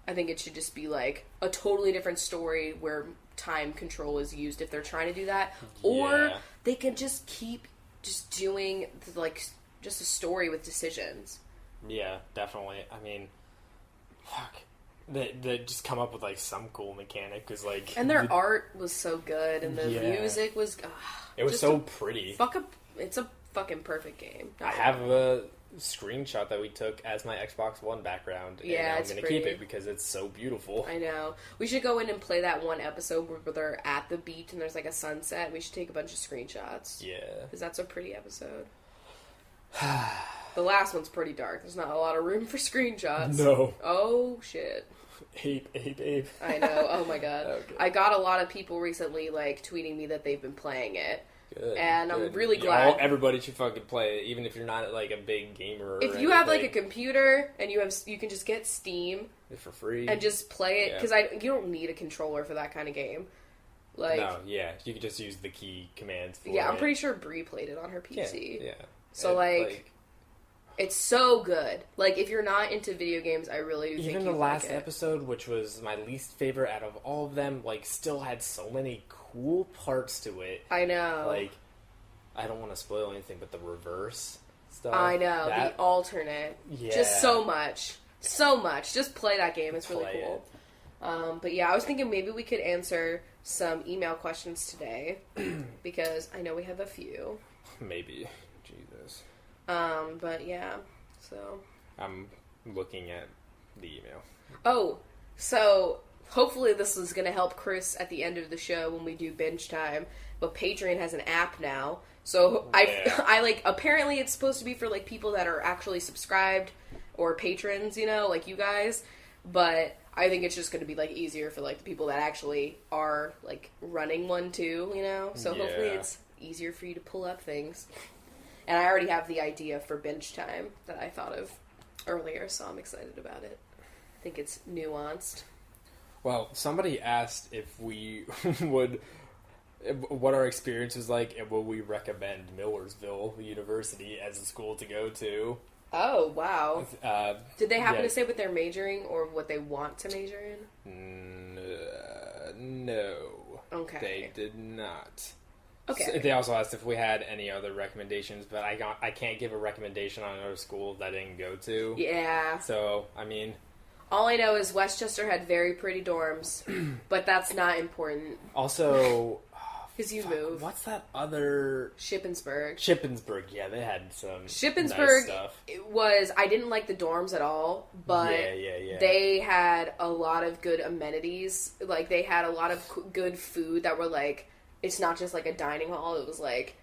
I think it should just be, like, a totally different story where time control is used if they're trying to do that. Or they can just keep just doing, like, just a story with decisions. Yeah, definitely. I mean, fuck. They just come up with, like, some cool mechanic, because, like... And their art was so good, and the music was... it was so pretty. It's a fucking perfect game. I have a screenshot that we took as my Xbox One background, and I'm going to keep it, because it's so beautiful. I know. We should go in and play that one episode where they're at the beach, and there's, like, a sunset. We should take a bunch of screenshots. Yeah. Because that's a pretty episode. The last one's pretty dark. There's not a lot of room for screenshots. No. Oh, shit. Ape. I know. Oh, my God. Okay. I got a lot of people recently, like, tweeting me that they've been playing it. Good. And I'm really glad. Everybody should fucking play it, even if you're not, like, a big gamer or If you have, like, a computer, and you can just get Steam. For free. And just play it. Because you don't need a controller for that kind of game. Like, no, yeah. You can just use the key commands for it. Yeah, I'm pretty sure Brie played it on her PC. Yeah. So, like, it's so good. Like, if you're not into video games, I really do think even the last episode, which was my least favorite out of all of them, like, still had so many cool parts to it. I know. Like, I don't want to spoil anything, but the reverse stuff. I know, the alternate. Yeah. Just so much. So much. Just play that game. It's really cool. But yeah, I was thinking maybe we could answer some email questions today, because I know we have a few. Maybe. Jesus. But yeah, so... I'm looking at the email. Oh, so hopefully this is going to help Chris at the end of the show when we do binge time, but Patreon has an app now, so I like, apparently it's supposed to be for, like, people that are actually subscribed, or patrons, you know, like you guys, but I think it's just going to be, like, easier for, like, the people that actually are, like, running one too, you know, so hopefully it's easier for you to pull up things. And I already have the idea for binge time that I thought of earlier, so I'm excited about it. I think it's nuanced. Well, somebody asked if we what our experience was like, and would we recommend Millersville University as a school to go to? Oh, wow. Did they happen yeah. to say what they're majoring or what they want to major in? No. Okay. They did not. Okay. So they also asked if we had any other recommendations, but I can't give a recommendation on another school that I didn't go to. Yeah. So, I mean... All I know is Westchester had very pretty dorms, but that's not important. Also... Because you moved. What's that other... Shippensburg. Shippensburg, yeah, they had some Shippensburg nice stuff. I didn't like the dorms at all, but Yeah. they had a lot of good amenities. Like, they had a lot of good food that were, like, it's not just, like, a dining hall. It was, like...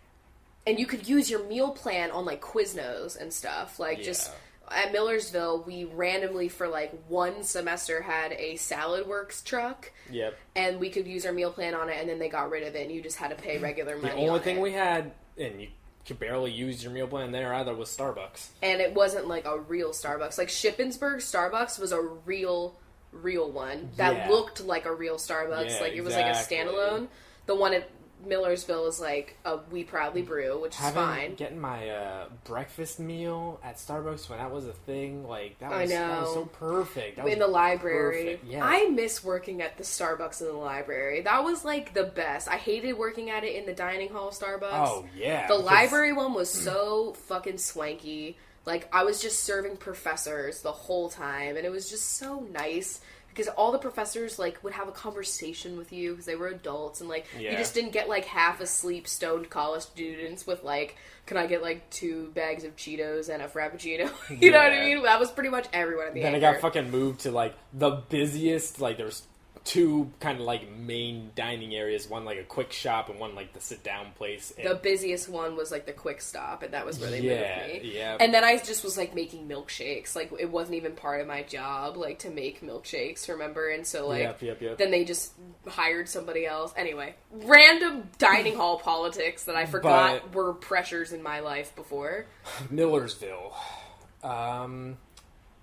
And you could use your meal plan on, like, Quiznos and stuff. Like, just... At Millersville, we randomly, for, like, one semester had a Salad Works truck. Yep. And we could use our meal plan on it, and then they got rid of it, and you just had to pay regular money. The only thing we had, and you could barely use your meal plan there either, was Starbucks. And it wasn't, like, a real Starbucks. Like, Shippensburg Starbucks was a real one that looked like a real Starbucks. Yeah, like, it was like a standalone. The one at Millersville is like a We Proudly Brew, which is fine. Getting my breakfast meal at Starbucks when that was a thing, like that was so perfect. In the library. Yes. I miss working at the Starbucks in the library. That was like the best. I hated working at it in the dining hall Starbucks. Oh yeah. The library one was so fucking swanky. Like, I was just serving professors the whole time, and it was just so nice. Because all the professors, like, would have a conversation with you because they were adults. And, like, you just didn't get, like, half-asleep, stoned college students with, like, can I get, like, 2 bags of Cheetos and a Frappuccino? You know what I mean? That was pretty much everyone at the Then Anchor. it got fucking moved to, like, the busiest, like, there's 2 kind of, like, main dining areas. One, like, a quick shop, and one, like, the sit-down place. And... The busiest one was, like, the Quick Stop, and that was where they moved me. Yeah. And then I just was, like, making milkshakes. Like, it wasn't even part of my job, like, to make milkshakes, remember? And so, like, then they just hired somebody else. Anyway, random dining hall politics that I forgot were pressures in my life before. Millersville.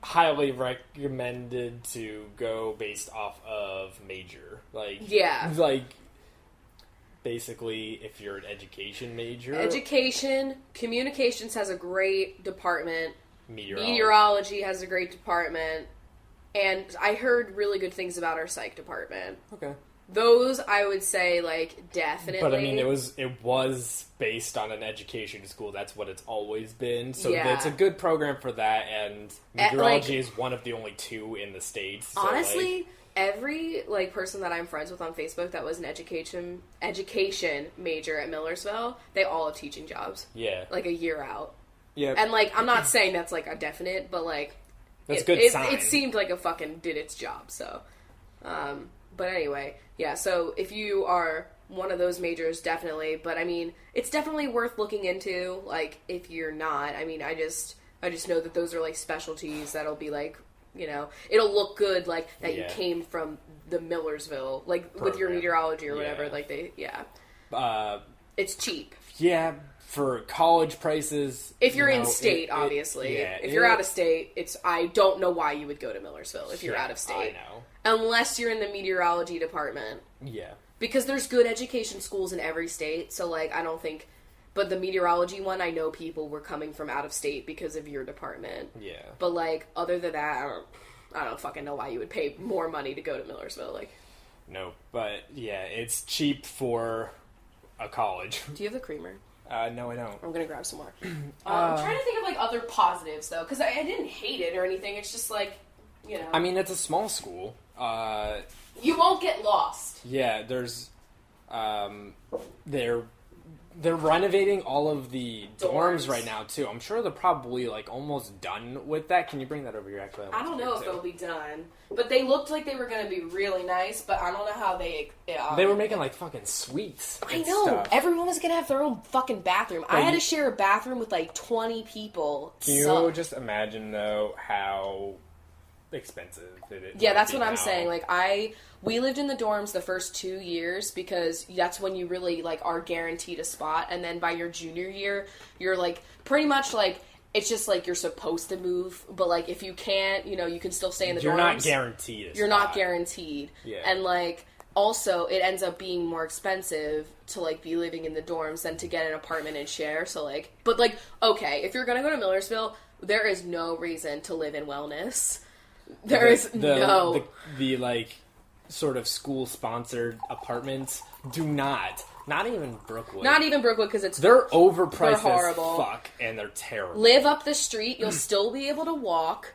Highly recommended to go based off of major. Like, basically, if you're an education major. Communications has a great department. Meteorology has a great department. And I heard really good things about our psych department. Okay. Those, I would say, like, definitely. But, I mean, it was based on an education school. That's what it's always been. So it's a good program for that, and meteorology is one of the only 2 in the States. So, honestly, every, like, person that I'm friends with on Facebook that was an education major at Millersville, they all have teaching jobs. Yeah. Like, a year out. Yeah. And, like, I'm not saying that's, like, a definite, but, like... That's a good sign. It seemed like a fucking did its job, so... But anyway, yeah, so if you are one of those majors, definitely, but I mean, it's definitely worth looking into, like, if you're not, I mean, I just know that those are, like, specialties that'll be, like, you know, it'll look good, like, that you came from the Millersville, like, program. With your meteorology or whatever, like, it's cheap. Yeah, for college prices. If you're in state, obviously. If you're out of state, I don't know why you would go to Millersville if you're out of state. I know. Unless you're in the meteorology department. Yeah. Because there's good education schools in every state, so, like, I don't think... But the meteorology one, I know people were coming from out of state because of your department. Yeah. But, like, other than that, I don't fucking know why you would pay more money to go to Millersville, like... No, but, yeah, it's cheap for a college. Do you have the creamer? No, I don't. I'm gonna grab some more. I'm trying to think of, like, other positives, though, because I didn't hate it or anything, it's just, like, you know... I mean, it's a small school. You won't get lost. Yeah, there's, they're renovating all of the dorms right now too. I'm sure they're probably like almost done with that. Can you bring that over here? Actually, I don't know if they'll be done, but they looked like they were going to be really nice. But I don't know how they. They were making like fucking suites. I know. Stuff. Everyone was going to have their own fucking bathroom. I had to share a bathroom with like 20 people. Can you just imagine though how expensive it is? Yeah, that's what I'm saying. Like we lived in the dorms the first 2 years because that's when you really like are guaranteed a spot, and then by your junior year you're like pretty much like it's just like you're supposed to move, but like if you can't, you know, you can still stay in the dorms. You're not guaranteed. You're not guaranteed. Yeah. And like also it ends up being more expensive to like be living in the dorms than to get an apartment and share. So like, but like okay, if you're gonna go to Millersville, there is no reason to live in wellness. There is no... The like, sort of school-sponsored apartments do not. Not even Brookwood. Not even Brookwood, because they're overpriced they're horrible. as fuck, and they're terrible. Live up the street, you'll still be able to walk,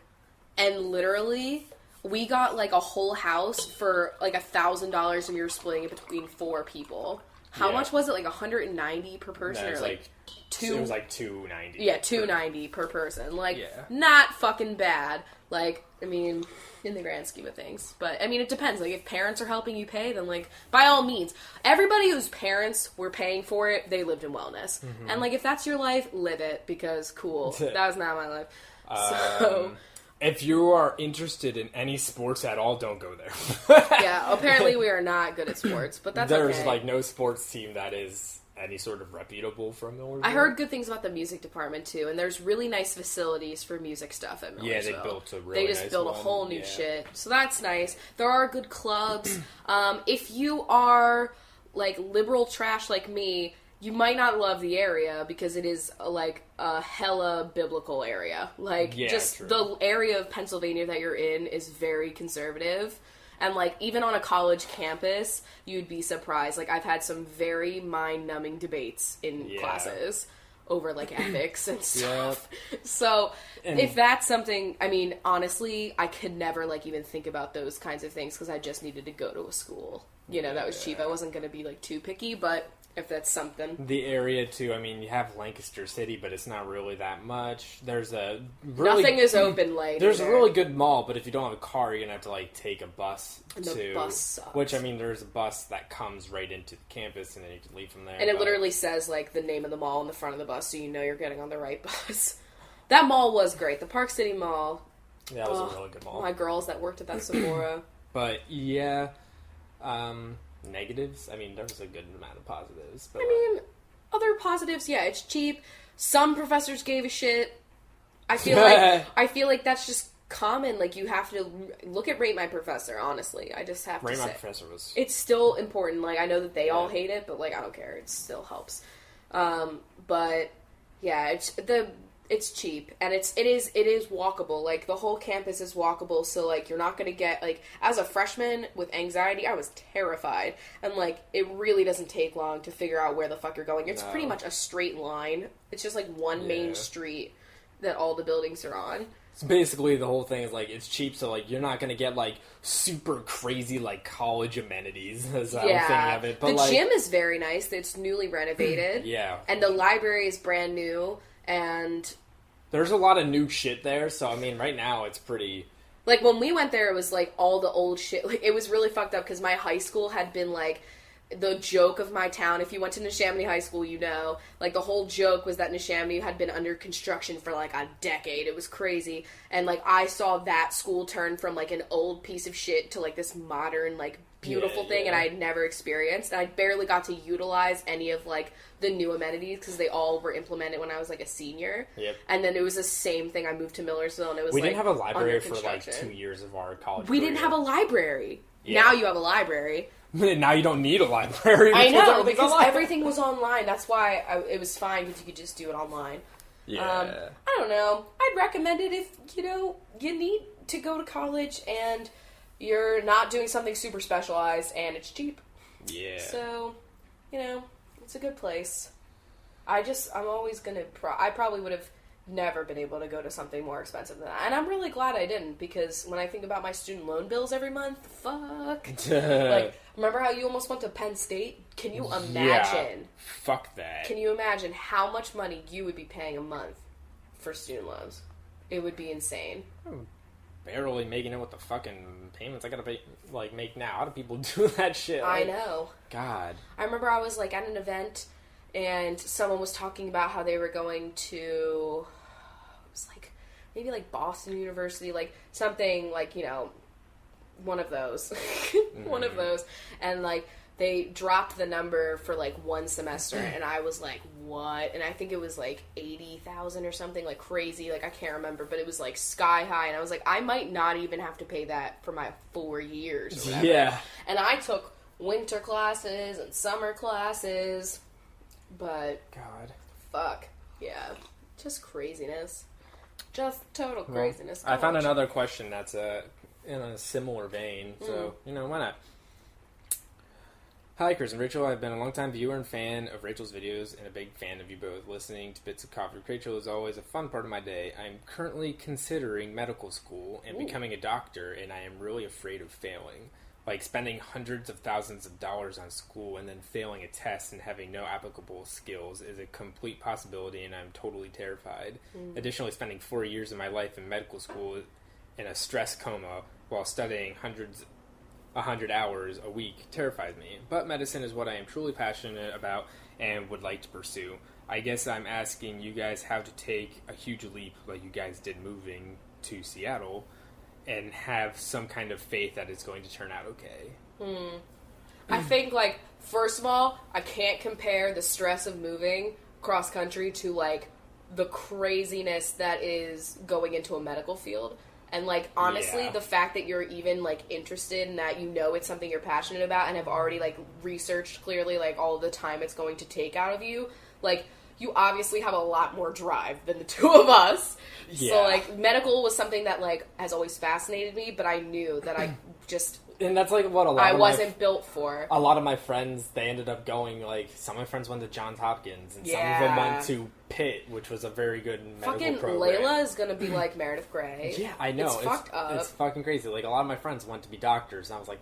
and literally, we got, like, a whole house for, like, $1,000, and we were splitting it between 4 people. How much was it? Like, $190 per person? No, it was or like It was like $290. Yeah, $290 per person. Like, not fucking bad. Like, I mean, in the grand scheme of things. But, I mean, it depends. Like, if parents are helping you pay, then, like, by all means. Everybody whose parents were paying for it, they lived in wellness. Mm-hmm. And, like, if that's your life, live it, because cool. That was not my life. So... If you are interested in any sports at all, don't go there. Yeah, apparently we are not good at sports, but that's There's, okay. like, no sports team that is any sort of reputable from Millersville. I heard good things about the music department, too, and there's really nice facilities for music stuff at Millersville. Yeah, they built a really nice They just built one. a whole new shit, so that's nice. There are good clubs. If you are, like, liberal trash like me... You might not love the area because it is like a hella biblical area. Like, just true. The area of Pennsylvania that you're in is very conservative. And, like, even on a college campus, you'd be surprised. Like, I've had some very mind-numbing debates in classes over, like, ethics and stuff. So, if that's something, I mean, honestly, I could never, like, even think about those kinds of things because I just needed to go to a school. You know, that was cheap. I wasn't going to be, like, too picky, but... If that's something. The area, too, I mean, you have Lancaster City, but it's not really that much. There's a really... Nothing is open late. There's a really good mall, but if you don't have a car, you're going to have to, like, take a bus and the bus sucks. Which, I mean, there's a bus that comes right into the campus, and then you can leave from there. And it literally says, like, the name of the mall on the front of the bus, so you know you're getting on the right bus. That mall was great. The Park City Mall. Yeah, that was a really good mall. My girls that worked at that Sephora. But, yeah... negatives? I mean, there was a good amount of positives. But I mean, other positives, yeah, it's cheap. Some professors gave a shit. I feel like that's just common. Like, you have to look at Rate My Professor, honestly. I just have to say. Rate My Professor was... It's still important. Like, I know that they all hate it, but, like, I don't care. It still helps. But, yeah, it's cheap, and it is walkable. Like, the whole campus is walkable, so, like, you're not gonna get, like, as a freshman with anxiety, I was terrified, and, like, it really doesn't take long to figure out where the fuck you're going. It's pretty much a straight line. It's just, like, one main street that all the buildings are on. So basically, the whole thing is, like, it's cheap, so, like, you're not gonna get, like, super crazy, like, college amenities, as I'm thinking of it. But, the gym is very nice. It's newly renovated. And the library is brand new, and... There's a lot of new shit there, so, I mean, right now, it's pretty... Like, when we went there, it was, like, all the old shit. Like, it was really fucked up, because my high school had been, like, the joke of my town. If you went to Neshaminy High School, you know. Like, the whole joke was that Neshaminy had been under construction for, like, a decade. It was crazy. And, like, I saw that school turn from, like, an old piece of shit to, like, this modern, like, beautiful thing, and I had never experienced. And I barely got to utilize any of, like, the new amenities, because they all were implemented when I was, like, a senior. And then it was the same thing. I moved to Millersville, and it was, we like, didn't have a library for, like, 2 years of our college We didn't have a library. Now you have a library. Now you don't need a library. I know, because everything was online. That's why it was fine, because you could just do it online. I don't know. I'd recommend it if, you know, you need to go to college and you're not doing something super specialized and it's cheap. So, you know, it's a good place. I'm always gonna, I probably would have never been able to go to something more expensive than that. And I'm really glad I didn't, because when I think about my student loan bills every month, fuck. Like, remember how you almost went to Penn State? Can you imagine? Fuck that. Can you imagine how much money you would be paying a month for student loans? It would be insane. I'm barely making it with the fucking payments I gotta pay, like, make now. How do people do that shit? I know. God. I remember I was, like, at an event, and someone was talking about how they were going to, it was, like, maybe, like, Boston University, like, something, like, you know, one of those. One of those. And, like, they dropped the number for, like, one semester, and I was like, what? And I think it was, like, 80,000 or something, like, crazy. Like, I can't remember, but it was, like, sky high, and I was like, I might not even have to pay that for my 4 years or whatever. Yeah. And I took winter classes and summer classes, but... God. Fuck. Yeah. Just craziness. Just total craziness. I found another question that's in a similar vein, so, why not? Hi, Chris and Rachel. I've been a long-time viewer and fan of Rachel's videos and a big fan of you both. Listening to bits of Coffee with Rachel is always a fun part of my day. I'm currently considering medical school and becoming a doctor, and I am really afraid of failing. Like, spending hundreds of thousands of dollars on school and then failing a test and having no applicable skills is a complete possibility, and I'm totally terrified. Additionally, spending 4 years of my life in medical school in a stress coma while studying 100 hours a week terrifies me. But medicine is what I am truly passionate about and would like to pursue. I guess I'm asking you guys how to take a huge leap like you guys did moving to Seattle and have some kind of faith that it's going to turn out okay. I think, like, first of all, I can't compare the stress of moving cross country to, like, the craziness that is going into a medical field. And, like, honestly, the fact that you're even, like, interested in that, it's something you're passionate about and have already, like, researched clearly, like, all the time it's going to take out of you, like, you obviously have a lot more drive than the two of us. Yeah. So, like, medical was something that, like, has always fascinated me, but I knew that I just... And that's, like, what I wasn't built for. A lot of my friends, they ended up going, like, some of my friends went to Johns Hopkins, and some of them went to Pitt, which was a very good medical fucking program. Layla is gonna be like Meredith Grey. Yeah, I know. It's fucked up. It's fucking crazy. Like, a lot of my friends went to be doctors, and I was like,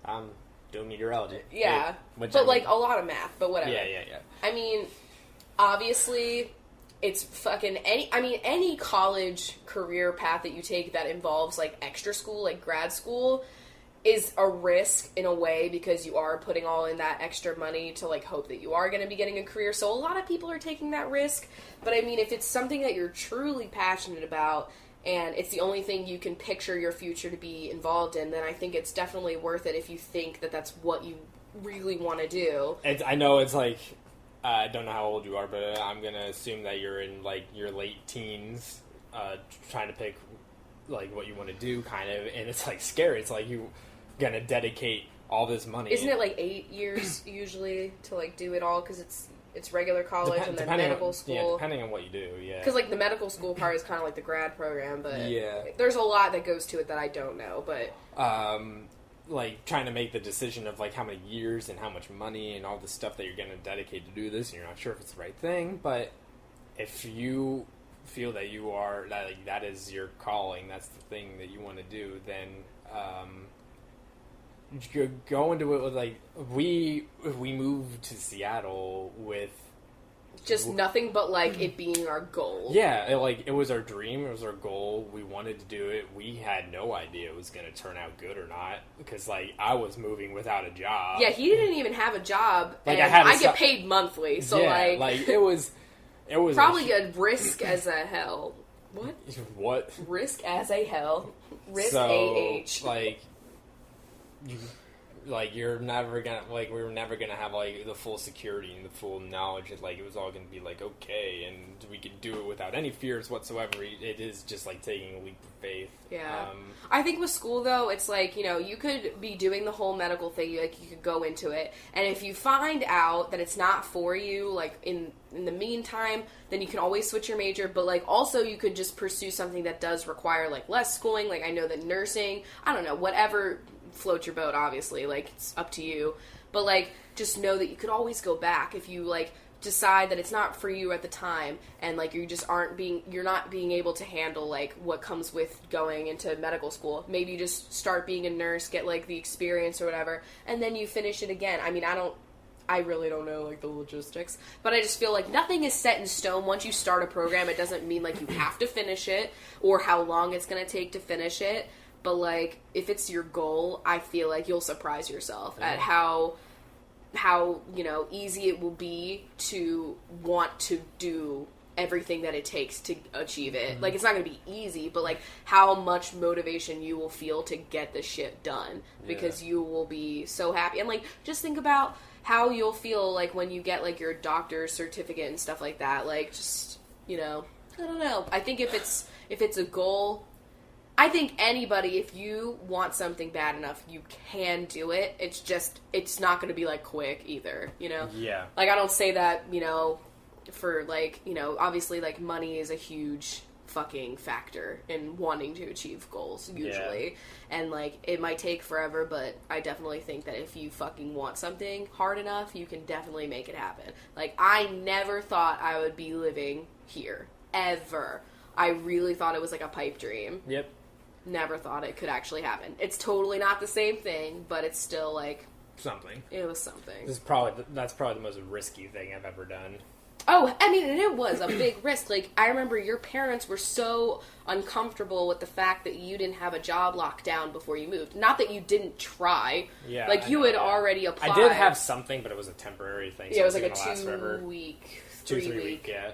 I'm doing meteorology. Yeah. But, like, a lot of math, but whatever. Yeah. I mean, obviously... It's fucking any college career path that you take that involves, like, extra school, like grad school, is a risk in a way because you are putting all in that extra money to, like, hope that you are going to be getting a career. So a lot of people are taking that risk. But, I mean, if it's something that you're truly passionate about and it's the only thing you can picture your future to be involved in, then I think it's definitely worth it if you think that that's what you really want to do. I know it's, like... I don't know how old you are, but I'm going to assume that you're in, like, your late teens, trying to pick, like, what you want to do, kind of, and it's, like, scary. It's, like, you're going to dedicate all this money. Isn't it, like, 8 years, usually, to, like, do it all, because it's regular college and then medical school? Yeah, depending on what you do, yeah. Because, like, the medical school part is kind of like the grad program, but there's a lot that goes to it that I don't know, but... like, trying to make the decision of, like, how many years and how much money and all the stuff that you're going to dedicate to do this, and you're not sure if it's the right thing, but if you feel that you are, that is your calling, that's the thing that you want to do, then, you go into it with, like, we moved to Seattle with... Just nothing but, like, it being our goal. Yeah, it was our dream, it was our goal, we wanted to do it, we had no idea it was going to turn out good or not, because, like, I was moving without a job. Yeah, he didn't even have a job, like, and I get paid monthly, so, like, it was probably a risk as a hell. What? What? Risk as a hell. Risk so, AH. You're never gonna, like, we were never gonna have, like, the full security and the full knowledge that, like, it was all gonna be, like, okay, and we could do it without any fears whatsoever. It is just, like, taking a leap of faith. Yeah. I think with school, though, it's like, you could be doing the whole medical thing, like, you could go into it, and if you find out that it's not for you, like, in the meantime, then you can always switch your major, but, like, also you could just pursue something that does require, like, less schooling, like, I know that nursing, I don't know, whatever float your boat, obviously, like, it's up to you, but, like, just know that you could always go back if you, like, decide that it's not for you at the time, and, like, you're not being able to handle, like, what comes with going into medical school. Maybe you just start being a nurse, get, like, the experience or whatever, and then you finish it again. I mean, I really don't know, like, the logistics, but I just feel like nothing is set in stone. Once you start a program, it doesn't mean, like, you have to finish it, or how long it's going to take to finish it. But, like, if it's your goal, I feel like you'll surprise yourself at how easy it will be to want to do everything that it takes to achieve it. Like, it's not going to be easy, but, like, how much motivation you will feel to get the shit done. Because you will be so happy. And, like, just think about how you'll feel, like, when you get, like, your doctor's certificate and stuff like that. Like, just, I don't know. I think if it's a goal... I think anybody, if you want something bad enough, you can do it. It's just, it's not going to be, like, quick either, Yeah. Like, I don't say that, for, like, obviously, like, money is a huge fucking factor in wanting to achieve goals, usually. And, like, it might take forever, but I definitely think that if you fucking want something hard enough, you can definitely make it happen. Like, I never thought I would be living here. Ever. I really thought it was, like, a pipe dream. Yep. Never thought it could actually happen. It's totally not the same thing, but it's still, like... something. It was something. That's probably the most risky thing I've ever done. Oh, I mean, and it was a big risk. Like, I remember your parents were so uncomfortable with the fact that you didn't have a job locked down before you moved. Not that you didn't try. Yeah. Like, you had already applied. I did have something, but it was a temporary thing. So yeah, it was like a 2-week, 3 week, yeah.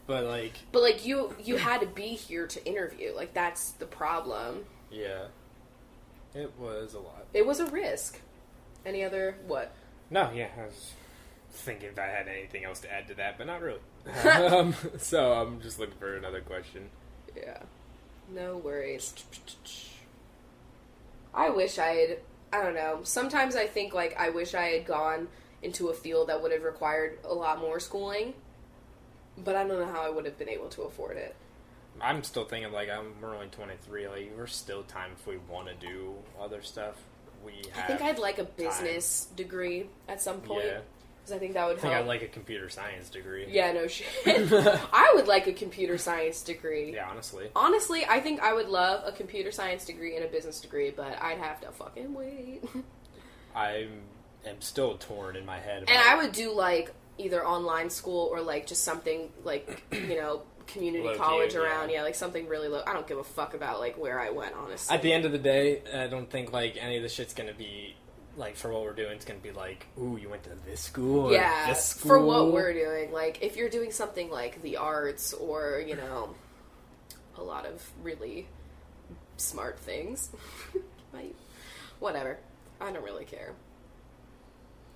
But, you had to be here to interview. Like, that's the problem. Yeah. It was a lot. It was a risk. Any other, what? No, yeah, I was thinking if I had anything else to add to that, but not really. So I'm just looking for another question. Yeah. No worries. I wish I don't know. Sometimes I think, like, I wish I had gone into a field that would have required a lot more schooling, but I don't know how I would have been able to afford it. I'm still thinking, like, we're only 23, like, we're still time if we want to do other stuff. I think I'd like a business degree at some point. Yeah. Because I think that would help. I think I'd like a computer science degree. Yeah, no shit. I would like a computer science degree. Yeah, honestly. Honestly, I think I would love a computer science degree and a business degree, but I'd have to fucking wait. I am still torn in my head. And I would do, like, either online school or, like, just something, like, you know, community low college key, around. Yeah, like, something really low. I don't give a fuck about, like, where I went, honestly. At the end of the day, I don't think, like, any of the shit's gonna be, like, for what we're doing, it's gonna be like, ooh, you went to this school or this school. For what we're doing. Like, if you're doing something like the arts or, you know, a lot of really smart things. Whatever. I don't really care.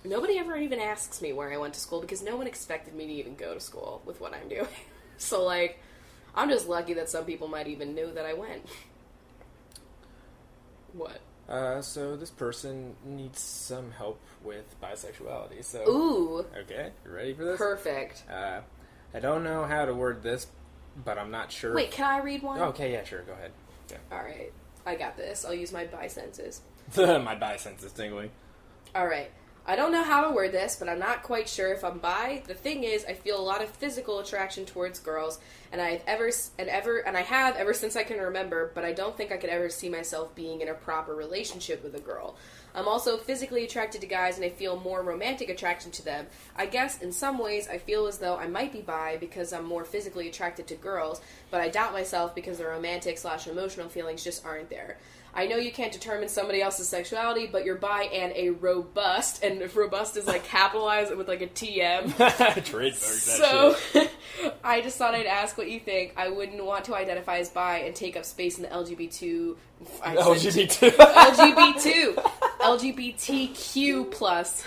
Nobody ever even asks me where I went to school because no one expected me to even go to school with what I'm doing. So, like, I'm just lucky that some people might even know that I went. What? So this person needs some help with bisexuality, so... Ooh! Okay, you ready for this? Perfect. I don't know how to word this, but I'm not sure... Wait, can I read one? Okay, yeah, sure, go ahead. Yeah. Alright, I got this. I'll use my bi senses. My bi sense is tingling. Alright. I don't know how to word this, but I'm not quite sure if I'm bi. The thing is, I feel a lot of physical attraction towards girls, and I have ever since I can remember, but I don't think I could ever see myself being in a proper relationship with a girl. I'm also physically attracted to guys, and I feel more romantic attraction to them. I guess, in some ways, I feel as though I might be bi because I'm more physically attracted to girls, but I doubt myself because the romantic/emotional feelings just aren't there. I know you can't determine somebody else's sexuality, but you're bi and a robust, and if robust is, like, capitalized with, like, a TM. Trademark So, I just thought I'd ask what you think. I wouldn't want to identify as bi and take up space in the LGBTQ plus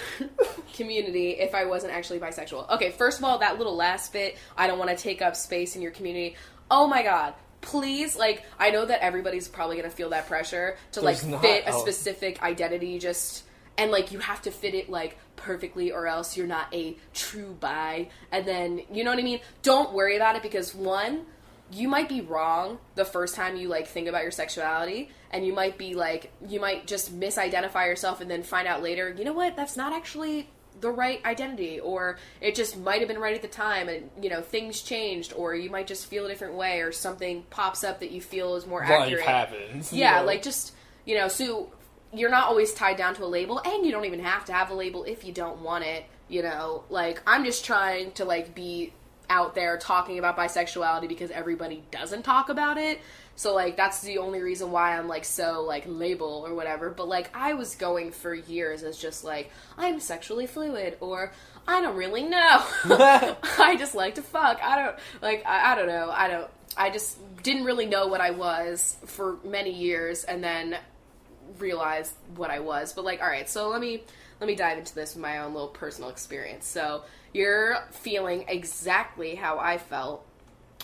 community if I wasn't actually bisexual. Okay, first of all, that little last bit, I don't want to take up space in your community. Oh my god. Please, like, I know that everybody's probably going to feel that pressure to, like, fit a specific identity and, like, you have to fit it, like, perfectly or else you're not a true bi. And then, you know what I mean? Don't worry about it because, one, you might be wrong the first time you, like, think about your sexuality, and you might be, like, you might just misidentify yourself and then find out later, you know what, that's not actually the right identity, or it just might have been right at the time and, you know, things changed, or you might just feel a different way, or something pops up that you feel is more accurate. Life happens. Yeah, like, just, you know, so you're not always tied down to a label, and you don't even have to have a label if you don't want it, you know, like, I'm just trying to, like, be out there talking about bisexuality because everybody doesn't talk about it. So, like, that's the only reason why I'm, like, so, like, label or whatever. But, like, I was going for years as just, like, I'm sexually fluid, or I don't really know. I just like to fuck. I don't know. I just didn't really know what I was for many years and then realized what I was. But, like, all right, so let me dive into this with my own little personal experience. So, you're feeling exactly how I felt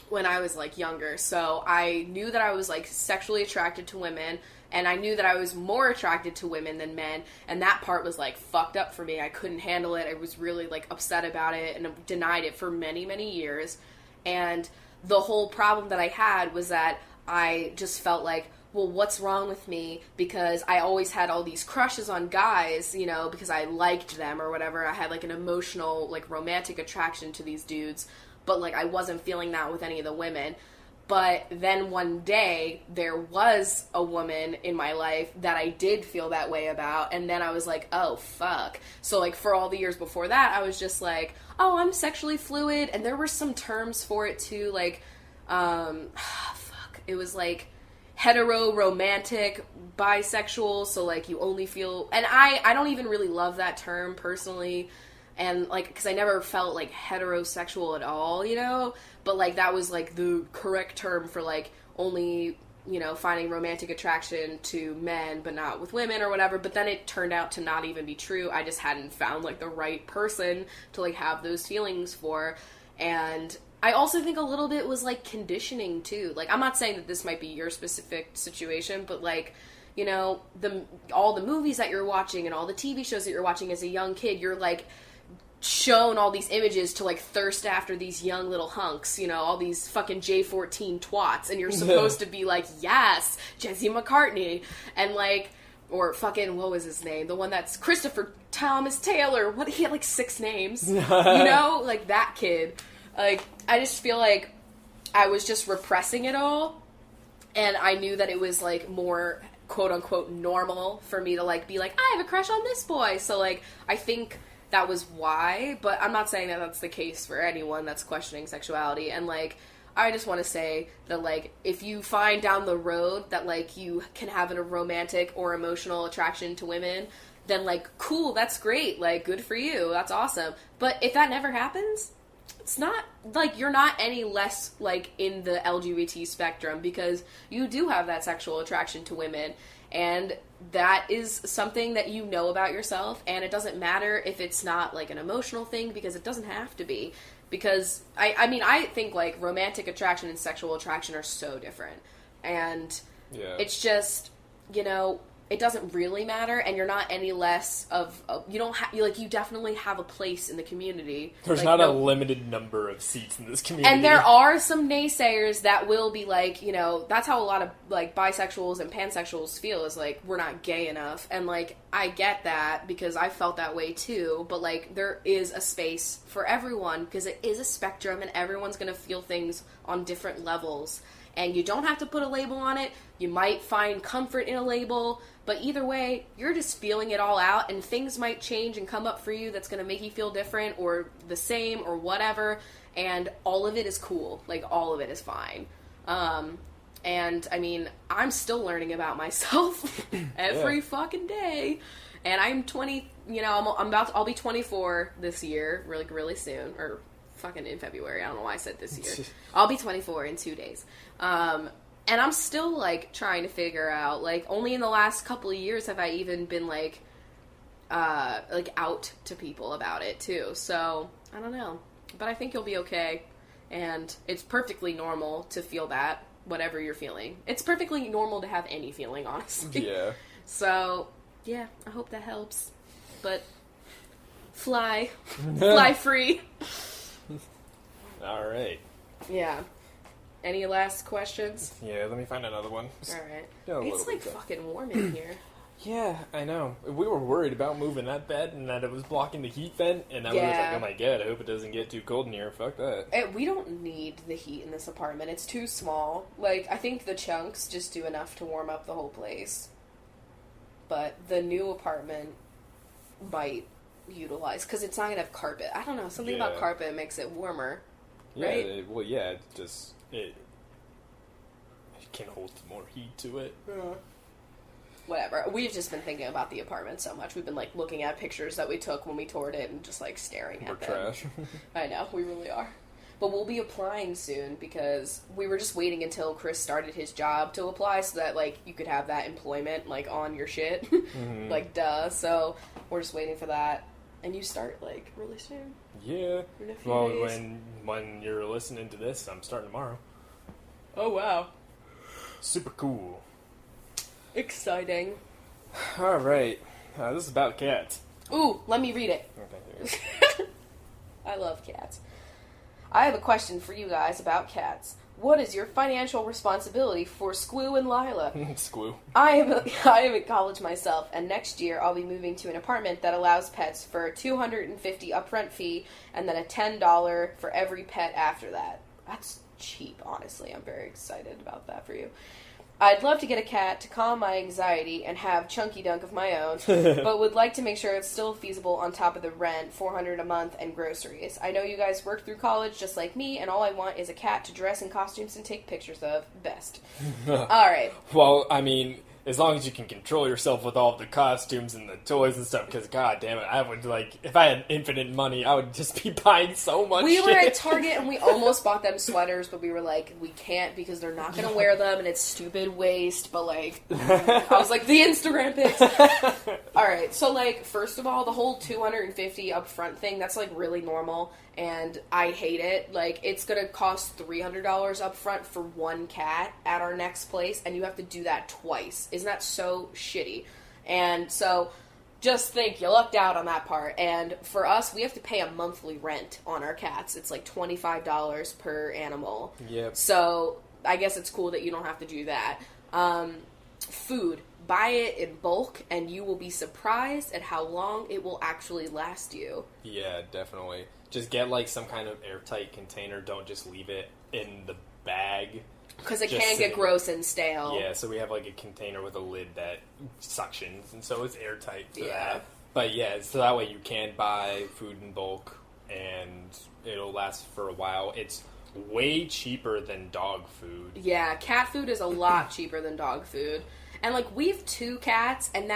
when I was, like, younger. So I knew that I was, like, sexually attracted to women, and I knew that I was more attracted to women than men, and that part was, like, fucked up for me. I couldn't handle it. I was really, like, upset about it and denied it for many, many years. And the whole problem that I had was that I just felt like, well, what's wrong with me? Because I always had all these crushes on guys, you know, because I liked them or whatever. I had, like, an emotional, like, romantic attraction to these dudes, but, like, I wasn't feeling that with any of the women. But then one day, there was a woman in my life that I did feel that way about, and then I was like, oh, fuck. So, like, for all the years before that, I was just like, oh, I'm sexually fluid, and there were some terms for it, too, like, it was, like, hetero, romantic, bisexual, so, like, you only feel, and I don't even really love that term, personally, and, like, because I never felt, like, heterosexual at all, you know, but, like, that was, like, the correct term for, like, only, you know, finding romantic attraction to men, but not with women or whatever, but then it turned out to not even be true. I just hadn't found, like, the right person to, like, have those feelings for, and I also think a little bit was, like, conditioning, too. Like, I'm not saying that this might be your specific situation, but, like, you know, all the movies that you're watching and all the TV shows that you're watching as a young kid, you're, like, shown all these images to, like, thirst after these young little hunks, you know, all these fucking J14 twats, and you're supposed to be like, yes, Jesse McCartney, and, like, or fucking, what was his name? The one that's Christopher Thomas Taylor. What, he had, like, 6 names, you know? Like, that kid. Like, I just feel like I was just repressing it all, and I knew that it was, like, more quote-unquote normal for me to, like, be like, I have a crush on this boy, so, like, I think that was why, but I'm not saying that that's the case for anyone that's questioning sexuality, and, like, I just want to say that, like, if you find down the road that, like, you can have a romantic or emotional attraction to women, then, like, cool, that's great, like, good for you, that's awesome, but if that never happens, it's not, like, you're not any less, like, in the LGBT spectrum, because you do have that sexual attraction to women, and that is something that you know about yourself, and it doesn't matter if it's not, like, an emotional thing, because it doesn't have to be, because, I mean, I think, like, romantic attraction and sexual attraction are so different, and it's just, you know, it doesn't really matter, and you're not any less of you don't have, like, you definitely have a place in the community. There's like, not a limited number of seats in this community. And there are some naysayers that will be like, you know, that's how a lot of, like, bisexuals and pansexuals feel, is like, we're not gay enough, and, like, I get that, because I felt that way too, but, like, there is a space for everyone, because it is a spectrum, and everyone's gonna feel things on different levels, and you don't have to put a label on it. You might find comfort in a label, but either way, you're just feeling it all out, and things might change and come up for you that's going to make you feel different or the same or whatever, and all of it is cool. Like, all of it is fine. And, I mean, I'm still learning about myself every fucking day, and I'm 20, you know, I'll be 24 this year, really soon, or fucking in February, I don't know why I said this year. I'll be 24 in 2 days. And I'm still, like, trying to figure out, like, only in the last couple of years have I even been, like, out to people about it, too. So, I don't know. But I think you'll be okay. And it's perfectly normal to feel that, whatever you're feeling. It's perfectly normal to have any feeling, honestly. Yeah. So, yeah, I hope that helps. But, fly. Fly free. Alright. Yeah. Any last questions? Yeah, let me find another one. Alright. Yeah, it's, like, fucking warm in here. Yeah, I know. We were worried about moving that bed and that it was blocking the heat vent, and I was like, oh my god, I hope it doesn't get too cold in here. Fuck that. We don't need the heat in this apartment. It's too small. Like, I think the chunks just do enough to warm up the whole place. But the new apartment might utilize, because it's not going to have carpet. I don't know, something about carpet makes it warmer. Right? It can hold some more heat to it. Whatever. We've just been thinking about the apartment so much. We've been, like, looking at pictures that we took when we toured it and just, like, staring at them. We're trash. I know, we really are. But we'll be applying soon, because we were just waiting until Chris started his job to apply so that, like, you could have that employment, like, on your shit. Mm-hmm. Like, duh. So, we're just waiting for that. And you start, like, really soon. Yeah. In a few well, days. when you're listening to this, I'm starting tomorrow. Oh, wow. Super cool. Exciting. Alright. This is about cats. Ooh, let me read it. Okay. I love cats. I have a question for you guys about cats. What is your financial responsibility for Squoo and Lila? Squoo. I am in college myself, and next year I'll be moving to an apartment that allows pets for a $250 upfront fee and then a $10 for every pet after that. That's cheap, honestly. I'm very excited about that for you. I'd love to get a cat to calm my anxiety and have Chunky Dunk of my own, but would like to make sure it's still feasible on top of the rent, $400 a month, and groceries. I know you guys work through college just like me, and all I want is a cat to dress in costumes and take pictures of. Best. Alright. Well, I mean, as long as you can control yourself with all the costumes and the toys and stuff, because god damn it, I would, like, if I had infinite money, I would just be buying so much We shit. were at Target and we almost bought them sweaters, but we were like, we can't because they're not going to wear them and it's stupid waste, but like, I was like, the Instagram pics. Alright, so like, first of all, the whole $250 upfront thing, that's like really normal, and I hate it. Like, it's going to cost $300 upfront for one cat at our next place, and you have to do that twice. Isn't that so shitty? And so, just think, you lucked out on that part. And for us, we have to pay a monthly rent on our cats. It's like $25 per animal. Yep. So, I guess it's cool that you don't have to do that. Food. Buy it in bulk, and you will be surprised at how long it will actually last you. Yeah, definitely. Just get, like, some kind of airtight container. Don't just leave it in the bag. Because it Just can sitting. get gross and stale. Yeah, so we have, like, a container with a lid that suctions, and so it's airtight for Yeah. that. But, yeah, so that way you can buy food in bulk, and it'll last for a while. It's way cheaper than dog food. Yeah, cat food is a lot cheaper than dog food. And, like, we have 2 cats, and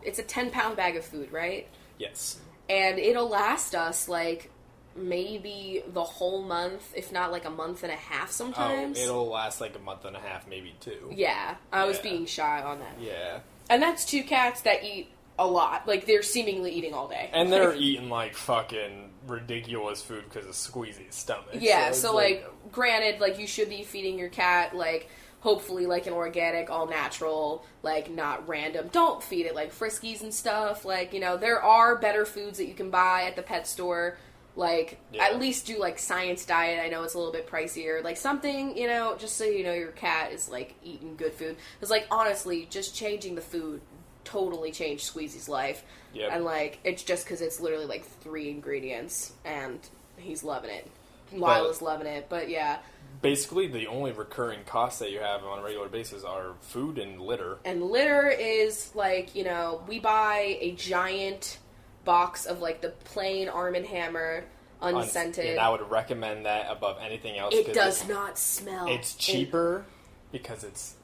it's a 10-pound bag of food, right? Yes. And it'll last us, like, maybe the whole month, if not, like, a month and a half sometimes. Oh, it'll last, like, a month and a half, maybe 2. Yeah, I was Yeah. being shy on that. Yeah. And that's 2 cats that eat a lot. Like, they're seemingly eating all day. And they're eating, like, fucking ridiculous food because of Squeezy's stomach. Yeah, it's so like, granted, like, you should be feeding your cat, like, hopefully, like, an organic, all natural, like, not random. Don't feed it, like, Friskies and stuff. Like, you know, there are better foods that you can buy at the pet store. Like, Yeah. at least do, like, Science Diet. I know it's a little bit pricier. Like, something, you know, just so you know your cat is, like, eating good food. Because, like, honestly, just changing the food totally changed Squeezy's life. Yep. And, like, it's just because it's literally, like, 3 ingredients. And he's loving it. Lila's loving it. But, yeah. Basically, the only recurring costs that you have on a regular basis are food and litter. And litter is, like, you know, we buy a giant box of, like, the plain Arm & Hammer, unscented. And I would recommend that above anything else. It does not smell. It's cheaper because it's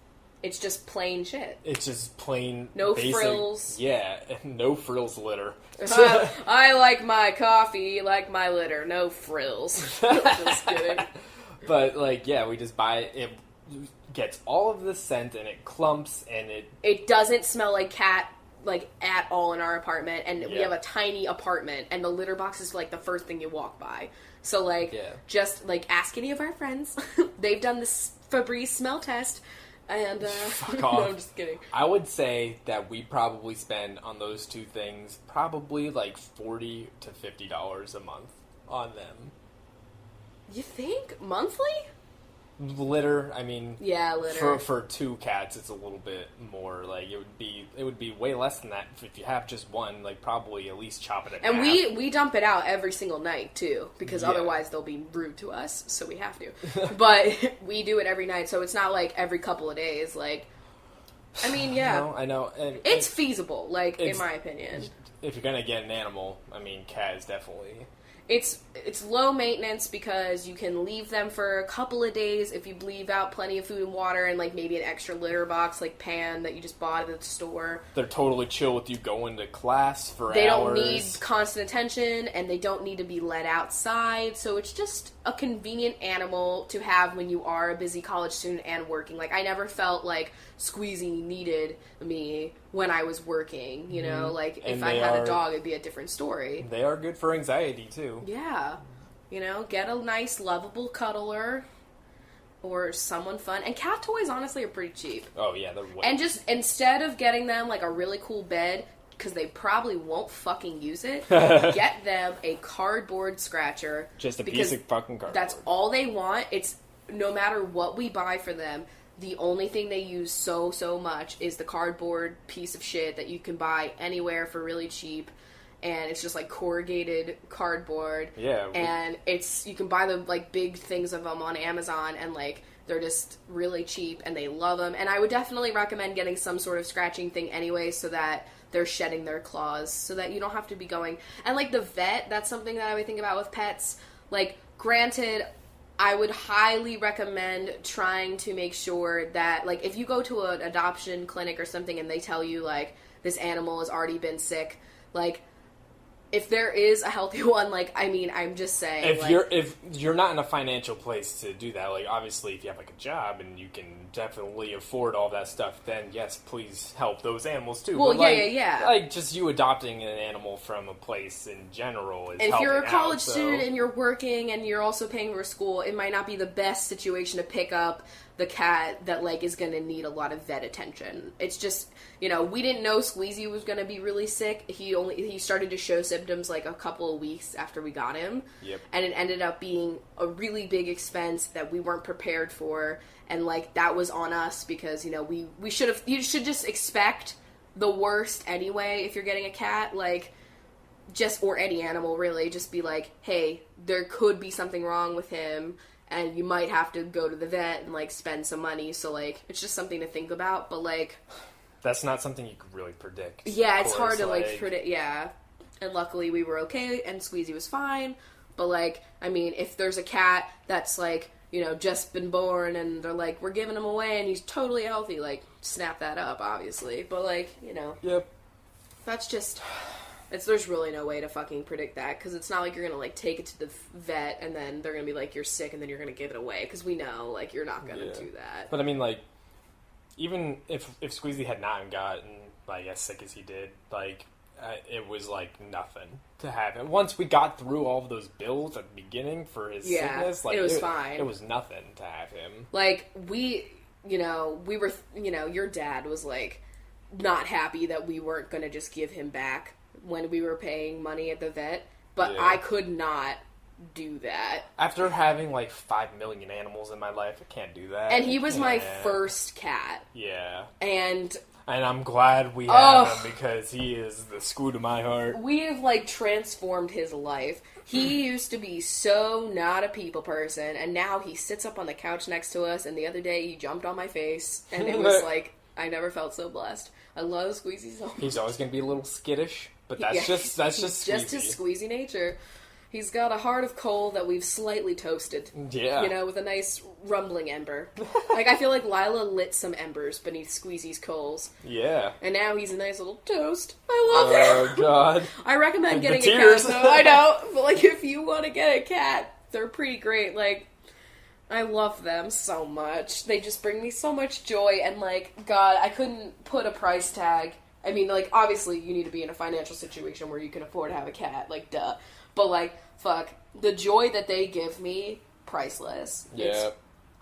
just plain shit. it's just plain No basic, frills. Yeah, no frills litter. I like my coffee, like my litter, no frills. Just kidding. But, like, yeah, we just buy it. It gets all of the scent, and it clumps, and It doesn't smell like cat, like, at all in our apartment, and we Yeah. have a tiny apartment, and the litter box is, like, the first thing you walk by. So, like, Yeah. just, like, ask any of our friends. They've done this Febreze smell test, and, Fuck no, off. I'm just kidding. I would say that we probably spend on those 2 things probably, like, $40 to $50 a month on them. You think? Monthly? Litter, I mean, Yeah, litter. for 2 cats, it's a little bit more. Like, it would be way less than that if you have just one. Like, probably at least chop it in And half. we dump it out every single night, too, because Yeah. otherwise they'll be rude to us, so we have to. But we do it every night, so it's not like every couple of days. Like, I mean, yeah. No, I know. And It's feasible, like, in it's- my opinion. if you're gonna get an animal, I mean, cat is definitely. It's low maintenance because you can leave them for a couple of days if you leave out plenty of food and water and, like, maybe an extra litter box, like, pan that you just bought at the store. They're totally chill with you going to class for They hours. don't need constant attention, and they don't need to be let outside, so it's just a convenient animal to have when you are a busy college student and working. Like, I never felt like Squeezy needed me when I was working, you know? Like, And if I they had a are- dog, it'd be a different story. They are good for anxiety, too. Yeah. You know, get a nice, lovable cuddler or someone fun. And cat toys, honestly, are pretty cheap. Oh, yeah, they're way. And just, instead of getting them, like, a really cool bed, because they probably won't fucking use it, get them a cardboard scratcher. Just a piece of fucking cardboard. That's all they want. It's no matter what we buy for them, the only thing they use so much is the cardboard piece of shit that you can buy anywhere for really cheap. And it's just like corrugated cardboard. Yeah. And you can buy the like big things of them on Amazon, and like they're just really cheap and they love them. And I would definitely recommend getting some sort of scratching thing anyway, so that they're shedding their claws, so that you don't have to be going. And like the vet, that's something that I would think about with pets. Like, granted, I would highly recommend trying to make sure that, like, if you go to an adoption clinic or something and they tell you, like, this animal has already been sick, like, if there is a healthy one, like, I mean, I'm just saying, if you're not in a financial place to do that, like, obviously, if you have, like, a job and you can definitely afford all that stuff, then, yes, please help those animals, too. Well, but, yeah. Like, just you adopting an animal from a place in general is and if you're a college out, student and you're working and you're also paying for school, it might not be the best situation to pick up the cat that, like, is going to need a lot of vet attention. It's just, you know, we didn't know Squeezy was going to be really sick. He started to show symptoms, like, a couple of weeks after we got him. Yep. And it ended up being a really big expense that we weren't prepared for. And, like, that was on us because, you know, you should just expect the worst anyway if you're getting a cat, like, or any animal, really. Just be like, hey, there could be something wrong with him, and you might have to go to the vet and, like, spend some money. So, like, it's just something to think about. But, like, that's not something you could really predict. Yeah, it's hard to, like, predict. Yeah. And luckily we were okay, and Squeezy was fine. But, like, I mean, if there's a cat that's, like, you know, just been born, and they're like, we're giving him away, and he's totally healthy, like, snap that up, obviously. But, like, you know. Yep. That's just... There's really no way to fucking predict that, because it's not like you're gonna, like, take it to the vet, and then they're gonna be like, you're sick, and then you're gonna give it away, because we know, like, you're not gonna do that. But, I mean, like, even if Squeezy had not gotten, like, as sick as he did, like, it was, like, nothing to have him. Once we got through all of those bills at the beginning for his sickness, like, it was fine. It was nothing to have him. Like, we were, your dad was, like, not happy that we weren't gonna just give him back when we were paying money at the vet, but I could not do that. After having, like, 5 million animals in my life, I can't do that. And he was my first cat. Yeah. And I'm glad we have him, because he is the screw to my heart. We've, like, transformed his life. He used to be so not a people person, and now he sits up on the couch next to us, and the other day he jumped on my face, and it was like, I never felt so blessed. I love Squeezy so much. He's always going to be a little skittish, but that's just Squeezy. Just his Squeezy nature. He's got a heart of coal that we've slightly toasted. Yeah. You know, with a nice rumbling ember. Like, I feel like Lila lit some embers beneath Squeezy's coals. Yeah. And now he's a nice little toast. I love him. Oh, God. I recommend getting a cat, though. I know. But, like, if you want to get a cat, they're pretty great. Like, I love them so much. They just bring me so much joy. And, like, God, I couldn't put a price tag. I mean, like, obviously you need to be in a financial situation where you can afford to have a cat. Like, duh. But, like, fuck, the joy that they give me, priceless. Yeah.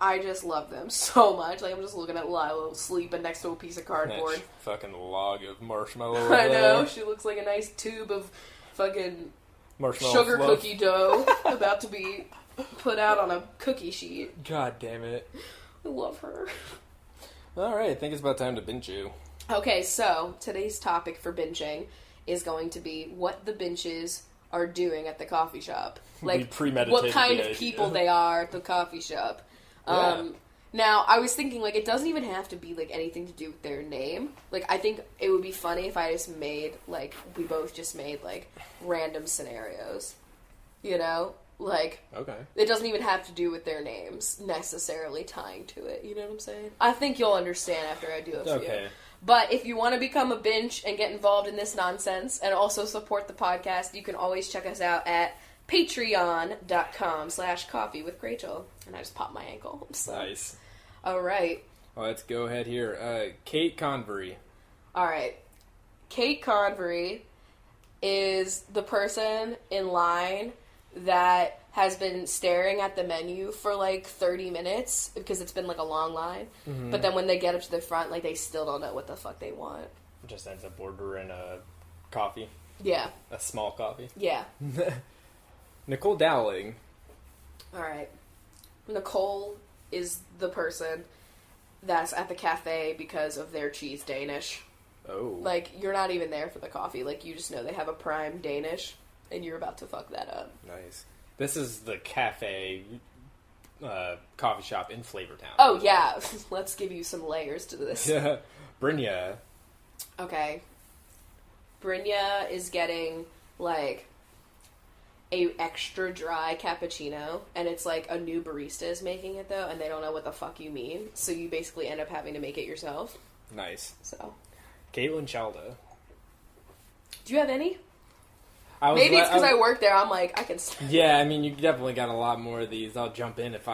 I just love them so much. Like, I'm just looking at Lila sleeping next to a piece of cardboard. That fucking log of marshmallow. I know. She looks like a nice tube of fucking marshmallow sugar fluff. cookie dough about to be put out on a cookie sheet. God damn it. I love her. Alright, I think it's about time to binge you. Okay, so today's topic for binging is going to be what the binges are doing at the coffee shop. Like, what kind of people they are at the coffee shop. Yeah. Now, I was thinking, like, it doesn't even have to be, like, anything to do with their name. Like, I think it would be funny if I just made, like, we both just made, like, random scenarios. You know? Like, okay. It doesn't even have to do with their names necessarily tying to it. You know what I'm saying? I think you'll understand after I do a few. Okay. But if you want to become a binge and get involved in this nonsense and also support the podcast, you can always check us out at patreon.com/CoffeeWithChrachel. And I just popped my ankle. So. Nice. All right. Well, let's go ahead here. Kate Convery. All right. Kate Convery is the person in line that has been staring at the menu for like 30 minutes because it's been like a long line. Mm-hmm. But then when they get up to the front, like they still don't know what the fuck they want. Just ends up ordering a Coffee. Yeah. A small coffee. Yeah. Nicole Dowling. Alright. Nicole is the person that's at the cafe because of their cheese Danish. Oh. Like, you're not even there for the coffee. Like, you just know they have a prime Danish, and you're about to fuck that up. Nice. This is the cafe coffee shop in Flavortown. Oh, yeah. Let's give you some layers to this. Brynja. Okay. Brynja is getting, like, a extra dry cappuccino, and it's like a new barista is making it, though, and they don't know what the fuck you mean, so you basically end up having to make it yourself. Nice. So. Caitlin Chalda. Do you have any? Maybe it's because I work there. I'm like, I can. Yeah, I mean, you definitely got a lot more of these. I'll jump in if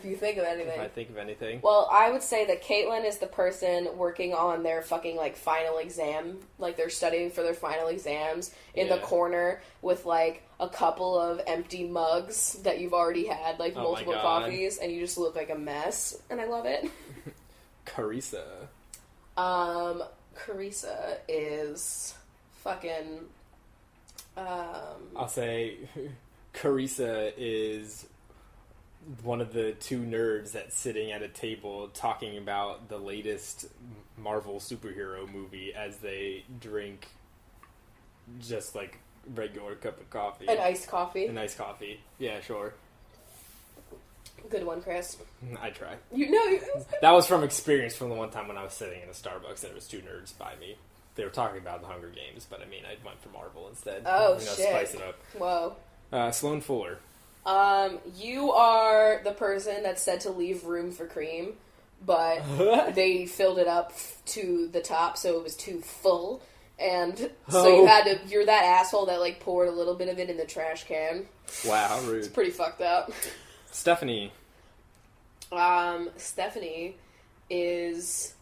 you think of anything. If I think of anything. Well, I would say that Caitlin is the person working on their fucking like final exam. Like they're studying for their final exams in the corner with like a couple of empty mugs that you've already had, like multiple coffees, and you just look like a mess. And I love it. Carissa. Carissa is fucking. I'll say Carissa is one of the two nerds that's sitting at a table talking about the latest Marvel superhero movie as they drink just like regular cup of coffee. An iced coffee. An iced coffee. Yeah, sure. Good one, Chris. I try. That was from experience from the one time when I was sitting in a Starbucks and there was two nerds by me. They were talking about the Hunger Games, but I mean, I went for Marvel instead. Oh, shit. Spice it up. Whoa. Sloan Fuller. You are the person that said to leave room for cream, but they filled it up to the top, so it was too full, and so you're that asshole that, like, poured a little bit of it in the trash can. Wow, how rude. It's pretty fucked up. Stephanie. Stephanie is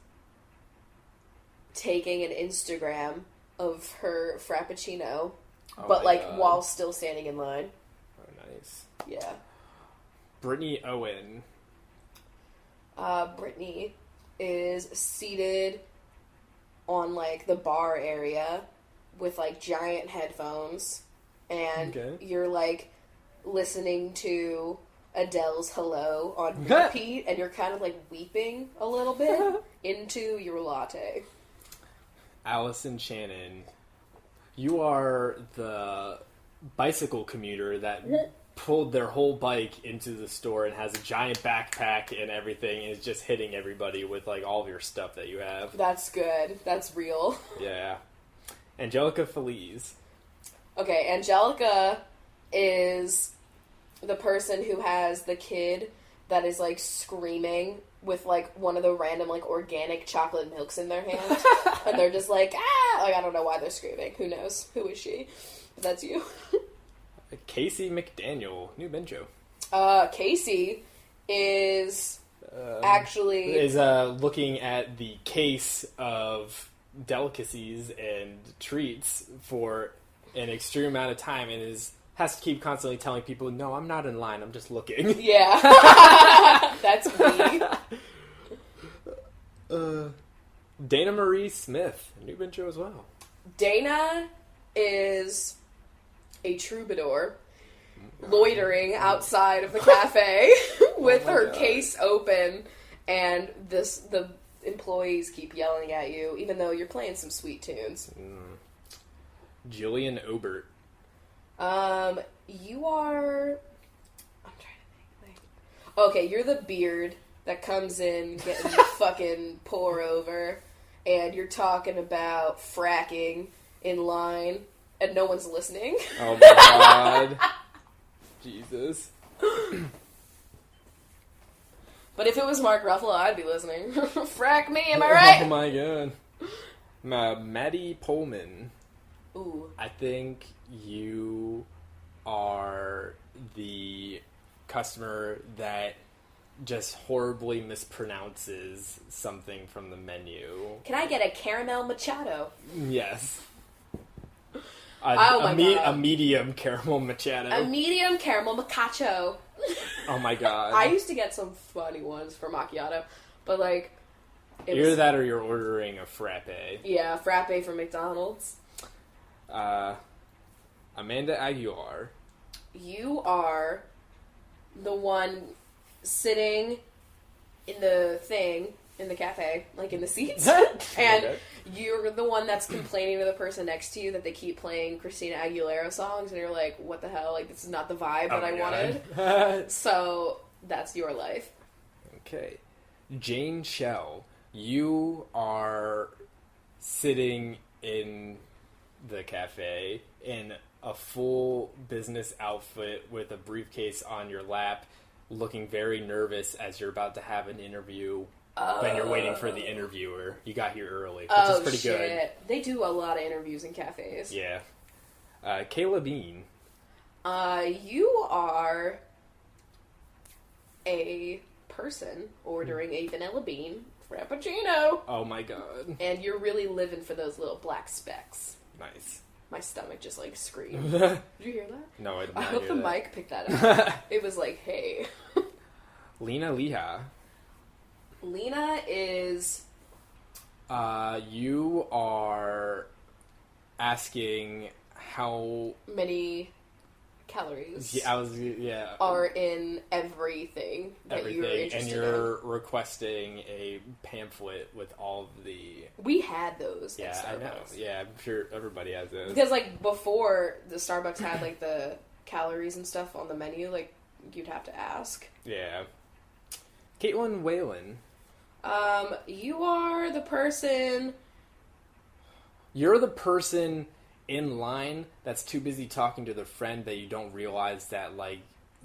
taking an Instagram of her Frappuccino, but like while still standing in line. Oh, nice. Yeah. Brittany Owen. Brittany is seated on like the bar area with like giant headphones, and you're like listening to Adele's Hello on repeat, and you're kind of like weeping a little bit into your latte. Allison Shannon, you are the bicycle commuter that pulled their whole bike into the store and has a giant backpack and everything and is just hitting everybody with like all of your stuff that you have. That's good. That's real. Yeah. Angelica Feliz. Okay, Angelica is the person who has the kid that is like screaming with like one of the random like organic chocolate milks in their hand, and they're just like, ah! Like I don't know why they're screaming. Who knows? Who is she? But that's you. Casey McDaniel, new Benjo. Casey is actually looking at the case of delicacies and treats for an extreme amount of time and has to keep constantly telling people, no, I'm not in line, I'm just looking. Yeah. That's me. Dana Marie Smith, new Benjo as well. Dana is a troubadour loitering outside of the cafe with her case open, and the employees keep yelling at you, even though you're playing some sweet tunes. Jillian Obert. You are... I'm trying to think. Okay, you're the beard that comes in getting the fucking pour over, and you're talking about fracking in line, and no one's listening. Oh my god. Jesus. But if it was Mark Ruffalo, I'd be listening. Frack me, am I right? Oh my god. Maddie Pullman. Ooh. I think you are the customer that just horribly mispronounces something from the menu. Can I get a caramel machado? Yes. A medium caramel machado. A medium caramel macchiato. Oh my god. I used to get some funny ones for macchiato, but like... Either that or you're ordering a frappe. Yeah, frappe from McDonald's. Amanda Aguilar. You are the one sitting in the thing, in the cafe, like in the seats, and you're the one that's complaining to the person next to you that they keep playing Christina Aguilera songs, and you're like, what the hell, like, this is not the vibe that I wanted. So, that's your life. Okay. Jane Shell, you are sitting in the cafe in a full business outfit with a briefcase on your lap, looking very nervous as you're about to have an interview. When you're waiting for the interviewer. You got here early, which is pretty good. They do a lot of interviews in cafes. Yeah. Kayla Bean. You are a person ordering a vanilla bean frappuccino. Oh my god. And you're really living for those little black specks. Nice. My stomach just, like, screamed. Did you hear that? No, I did not I hope hear the that. mic picked that up. It was like, hey. Lena Leha. Lena is... You are asking how many calories yeah, are in everything that you're interested and you're requesting a pamphlet with all of the... We had those at Starbucks. I know. Yeah, I'm sure everybody has those. Because, like, before, the Starbucks had, like, the calories and stuff on the menu, like, you'd have to ask. Yeah. Caitlin Whalen. You are the person... You're the person in line that's too busy talking to their friend that you don't realize that, like,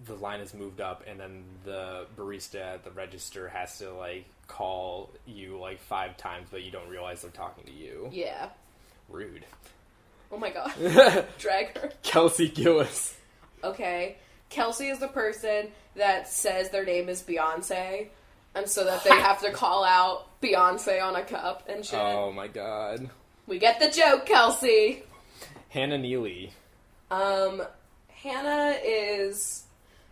the line has moved up and then the barista at the register has to, like, call you, like, 5 times, but you don't realize they're talking to you. Yeah. Rude. Oh my god. Drag her. Kelsey Gillis. Okay. Kelsey is the person that says their name is Beyonce, and so that they have to call out Beyonce on a cup and shit. Oh my god. We get the joke, Kelsey. Hannah Neely. Hannah is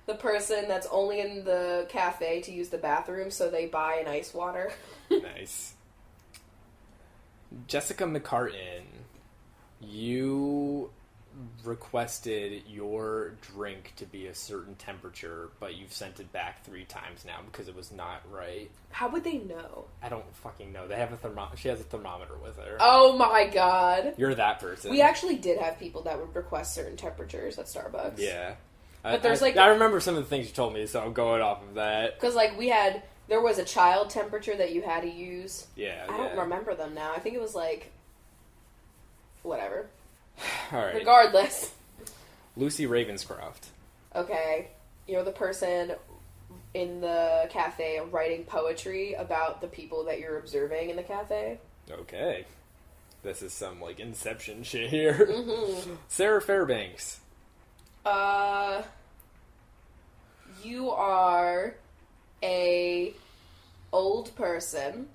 the person that's only in the cafe to use the bathroom, so they buy an ice water. Nice. Jessica McCartan. You requested your drink to be a certain temperature, but you've sent it back 3 times now because it was not right. How would they know? I don't fucking know. They have a she has a thermometer with her. Oh my god. You're that person. We actually did have people that would request certain temperatures at Starbucks. Yeah. But there's like... I remember some of the things you told me, so I'm going off of that. Because, like, there was a child temperature that you had to use. Yeah, I don't remember them now. I think it was, like, whatever. All right. Regardless. Lucy Ravenscroft. Okay. You're the person in the cafe writing poetry about the people that you're observing in the cafe. Okay. This is some, like, Inception shit here. Mm-hmm. Sarah Fairbanks. You are a old person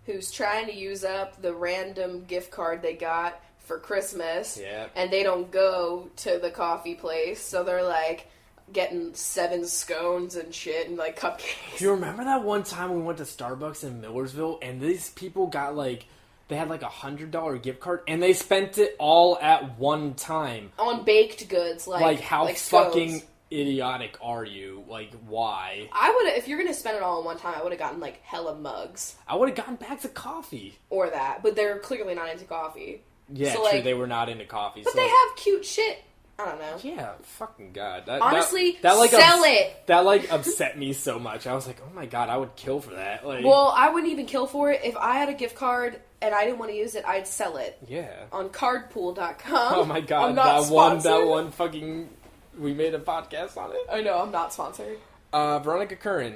who's trying to use up the random gift card they got for Christmas. Yeah. And they don't go to the coffee place, so they're, like, getting 7 scones and shit and, like, cupcakes. Do you remember that one time we went to Starbucks in Millersville and these people got, like, they had, like, $100 gift card and they spent it all at one time. On baked goods, like how like fucking idiotic are you? Like, why? I would have, if you're gonna spend it all in one time, I would have gotten, like, hella mugs. I would have gotten bags of coffee. Or that, but they're clearly not into coffee. Yeah, so, true, like, they were not into coffee. But so, they have cute shit. I don't know. Yeah, fucking god. Honestly, that sell it! That, like, upset me so much. I was like, oh my god, I would kill for that. Like, Well, I wouldn't even kill for it. If I had a gift card and I didn't want to use it, I'd sell it. Yeah. On cardpool.com. Oh my god, I'm not that one fucking... We made a podcast on it. I know, I'm not sponsored. Veronica Curran.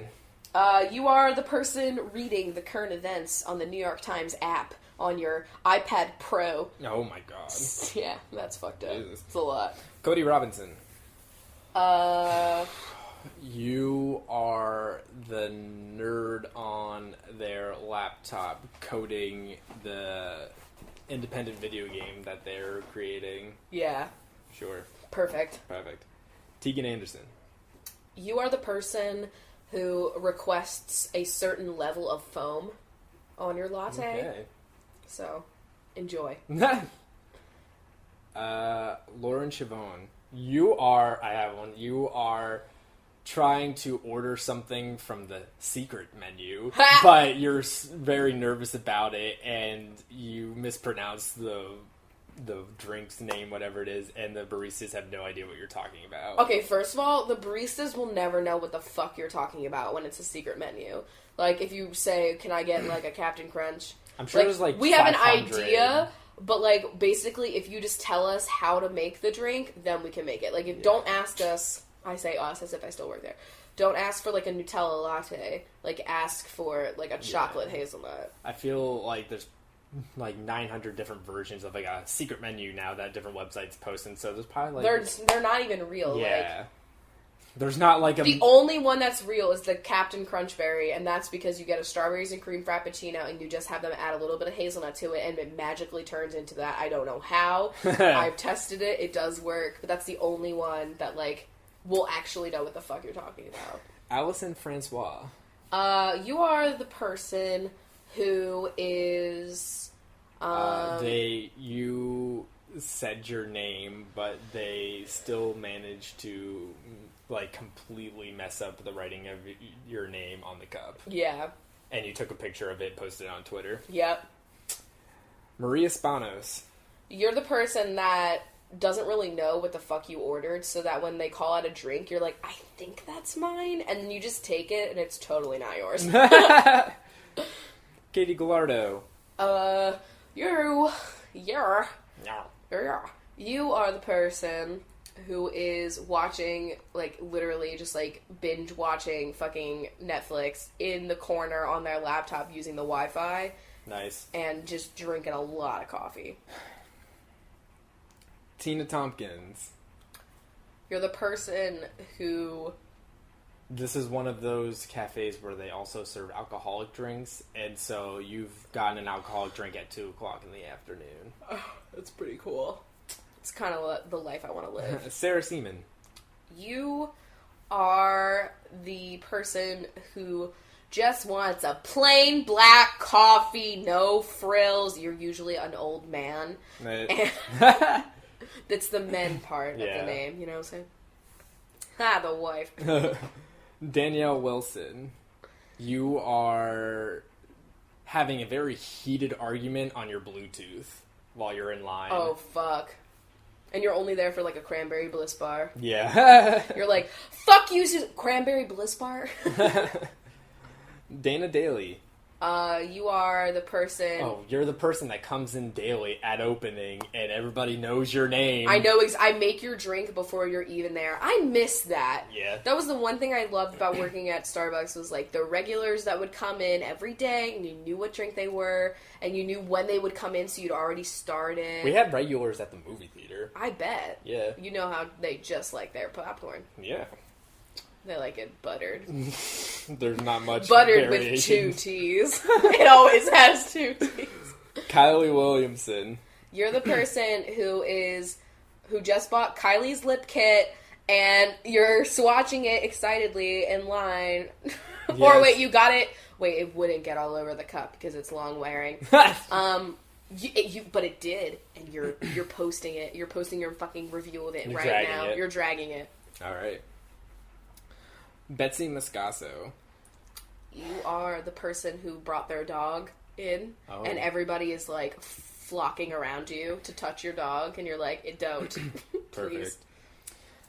You are the person reading the current events on the New York Times app on your iPad Pro. Oh my god. Yeah, that's fucked up. Jesus. It's a lot. Cody Robinson. Uh... You are the nerd on their laptop coding the independent video game that they're creating. Yeah. Sure. Perfect. Tegan Anderson. You are the person who requests a certain level of foam on your latte. Okay. So, enjoy. Lauren Chavon, you are, I have one, you are trying to order something from the secret menu, but you're very nervous about it, and you mispronounce the drink's name, whatever it is, and the baristas have no idea what you're talking about. Okay, first of all, the baristas will never know what the fuck you're talking about when it's a secret menu. Like, if you say, can I get, like, a Captain Crunch? I'm sure there's, like, we 500. have an idea, but, like, basically, if you just tell us how to make the drink, then we can make it. Like, don't ask us... I say us as if I still work there. Don't ask for, like, a Nutella latte. Like, ask for, like, a chocolate hazelnut. I feel like there's, like, 900 different versions of, like, a secret menu now that different websites post, and so there's probably, like... They're not even real. Yeah. Like, there's not, like, a... The only one that's real is the Captain Crunch Berry, and that's because you get a strawberries and cream frappuccino, and you just have them add a little bit of hazelnut to it, and it magically turns into that. I don't know how. I've tested it. It does work, but that's the only one that, like... we'll actually know what the fuck you're talking about. Allison Francois. You are the person who is... You said your name, but they still managed to, like, completely mess up the writing of your name on the cup. Yeah. And you took a picture of it, posted it on Twitter. Yep. Maria Spanos. You're the person that doesn't really know what the fuck you ordered, so that when they call out a drink, you're like, I think that's mine, and then you just take it, and it's totally not yours. Katie Gallardo. You are the person who is watching, like, literally just, like, binge watching fucking Netflix in the corner on their laptop using the Wi-Fi. Nice. And just drinking a lot of coffee. Tina Tompkins. You're the person who... This is one of those cafes where they also serve alcoholic drinks, and so you've gotten an alcoholic drink at 2 o'clock in the afternoon. Oh, that's pretty cool. It's kind of the life I want to live. Sarah Seaman. You are the person who just wants a plain black coffee, no frills. You're usually an old man. That's the men part of the name, you know what I'm saying? The wife. Danielle Wilson. You are having a very heated argument on your Bluetooth while you're in line. Oh, fuck. And you're only there for, like, a cranberry bliss bar. Yeah. You're like, fuck you, cranberry bliss bar? Dana Daly. You are the person... Oh, you're the person that comes in daily at opening, and everybody knows your name. I know, I make your drink before you're even there. I miss that. Yeah. That was the one thing I loved about working at Starbucks, was, like, the regulars that would come in every day, and you knew what drink they were, and you knew when they would come in, so you'd already started. We had regulars at the movie theater. I bet. Yeah. You know how they just like their popcorn. Yeah. They like it buttered. There's not much buttered variation. with 2 T's. It always has 2 T's. Kylie Williamson. You're the person who just bought Kylie's lip kit, and you're swatching it excitedly in line. Yes. Or wait, you got it. Wait, it wouldn't get all over the cup because it's long wearing. But it did, and you're posting it. You're posting your fucking review of it right now. You're dragging it. All right. Betsy Moscaso. You are the person who brought their dog in, and everybody is, like, flocking around you to touch your dog, and you're like, don't. Perfect.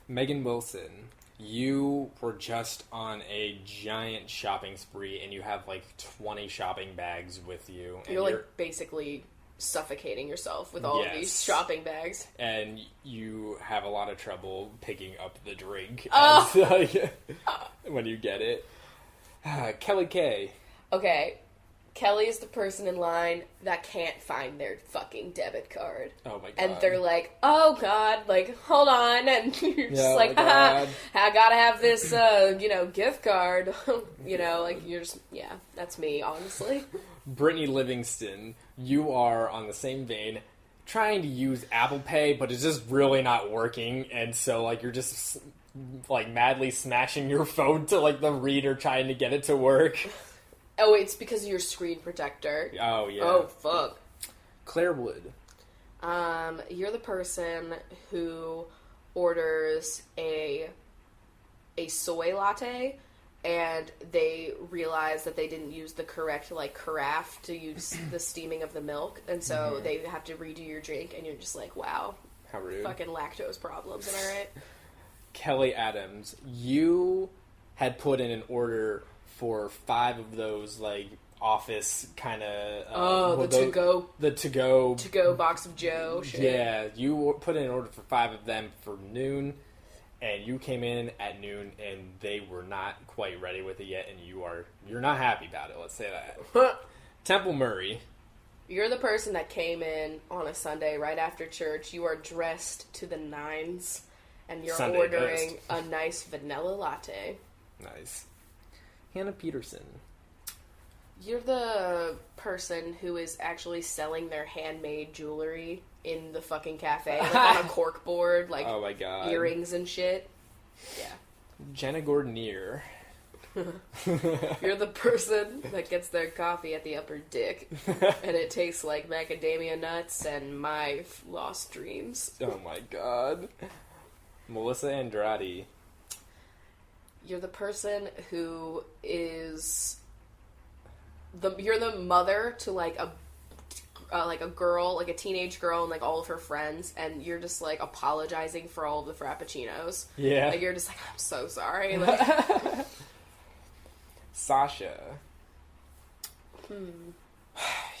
Megan Wilson. You were just on a giant shopping spree, and you have, like, 20 shopping bags with you. And you're like, basically suffocating yourself with all of these shopping bags. And you have a lot of trouble picking up the drink when you get it. Kelly K. Okay. Kelly is the person in line that can't find their fucking debit card. Oh my god. And they're like, oh god, like, hold on. And you're just like, I gotta have this, gift card. Like, you're just, that's me, honestly. Brittany Livingston, you are on the same vein, trying to use Apple Pay, but it's just really not working, and so, like, you're just, like, madly smashing your phone to, like, the reader trying to get it to work. Oh, it's because of your screen protector. Oh, yeah. Oh, fuck. Claire Wood. You're the person who orders a soy latte, and they realize that they didn't use the correct, carafe to use the steaming of the milk, and so they have to redo your drink, and you're just like, wow. How rude. Fucking lactose problems, am I right? Kelly Adams, you had put in an order for 5 of those, office kind of... the to-go... The to-go... To-go box of Joe shit. Yeah, you put in an order for 5 of them for noon, and you came in at noon, and they were not quite ready with it yet, and you're not happy about it, let's say that. Temple Murray. You're the person that came in on a Sunday right after church. You are dressed to the nines, and you're Sunday ordering a nice vanilla latte. Nice. Hannah Peterson. You're the person who is actually selling their handmade jewelry in the fucking cafe, on a cork board, oh my God. Earrings and shit. Yeah. Jenna Gordonier. You're the person that gets their coffee at the upper dick, and it tastes like macadamia nuts and my lost dreams. Oh my God. Melissa Andrade. You're the person who is you're the mother to a girl, a teenage girl, and all of her friends, and you're just apologizing for all of the frappuccinos. Yeah. You're just I'm so sorry. Sasha.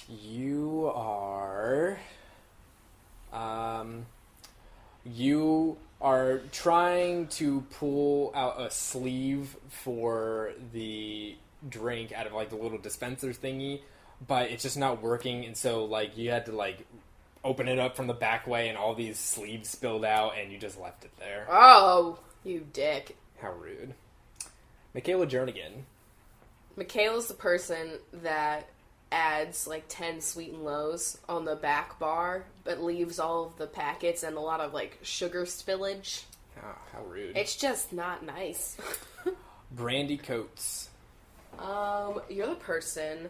You are... you are trying to pull out a sleeve for the drink out of the little dispenser thingy, but it's just not working, and so you had to open it up from the back way, and all these sleeves spilled out, and you just left it there. Oh, you dick. How rude. Michaela Jernigan. Michaela's the person that adds 10 sweet and lows on the back bar, but leaves all of the packets and a lot of sugar spillage. Oh, how rude. It's just not nice. Brandy Coates. You're the person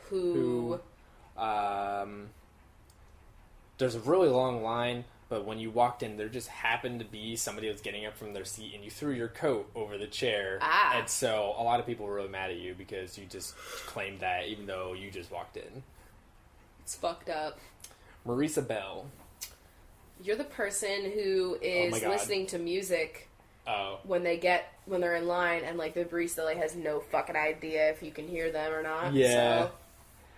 who there's a really long line, but when you walked in, there just happened to be somebody that was getting up from their seat, and you threw your coat over the chair. And so a lot of people were really mad at you because you just claimed that, even though you just walked in. It's fucked up. Marisa Bell. You're the person who is listening to music when they're in line, and the barista has no fucking idea if you can hear them or not. Yeah. So.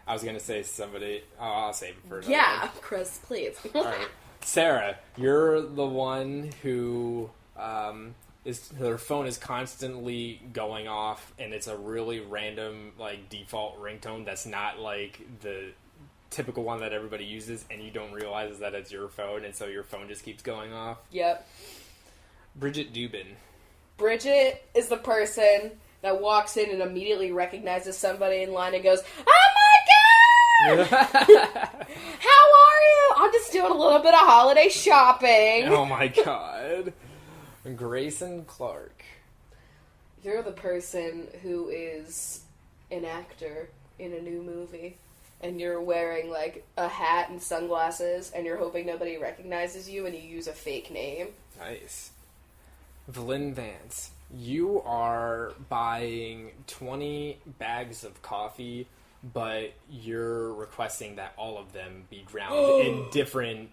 I was gonna say somebody. Oh, I'll save it for another one. Chris, please. All right, Sarah, you're the one who her phone is constantly going off, and it's a really random default ringtone that's not the typical one that everybody uses, and you don't realize that it's your phone, and so your phone just keeps going off. Yep. Bridget Dubin. Bridget is the person that walks in and immediately recognizes somebody in line and goes, "Oh my God! How are you? I'm just doing a little bit of holiday shopping." Oh my God. Grayson Clark. You're the person who is an actor in a new movie, and you're wearing a hat and sunglasses, and you're hoping nobody recognizes you, and you use a fake name. Nice. Vlyn Vance. You are buying 20 bags of coffee, but you're requesting that all of them be ground in different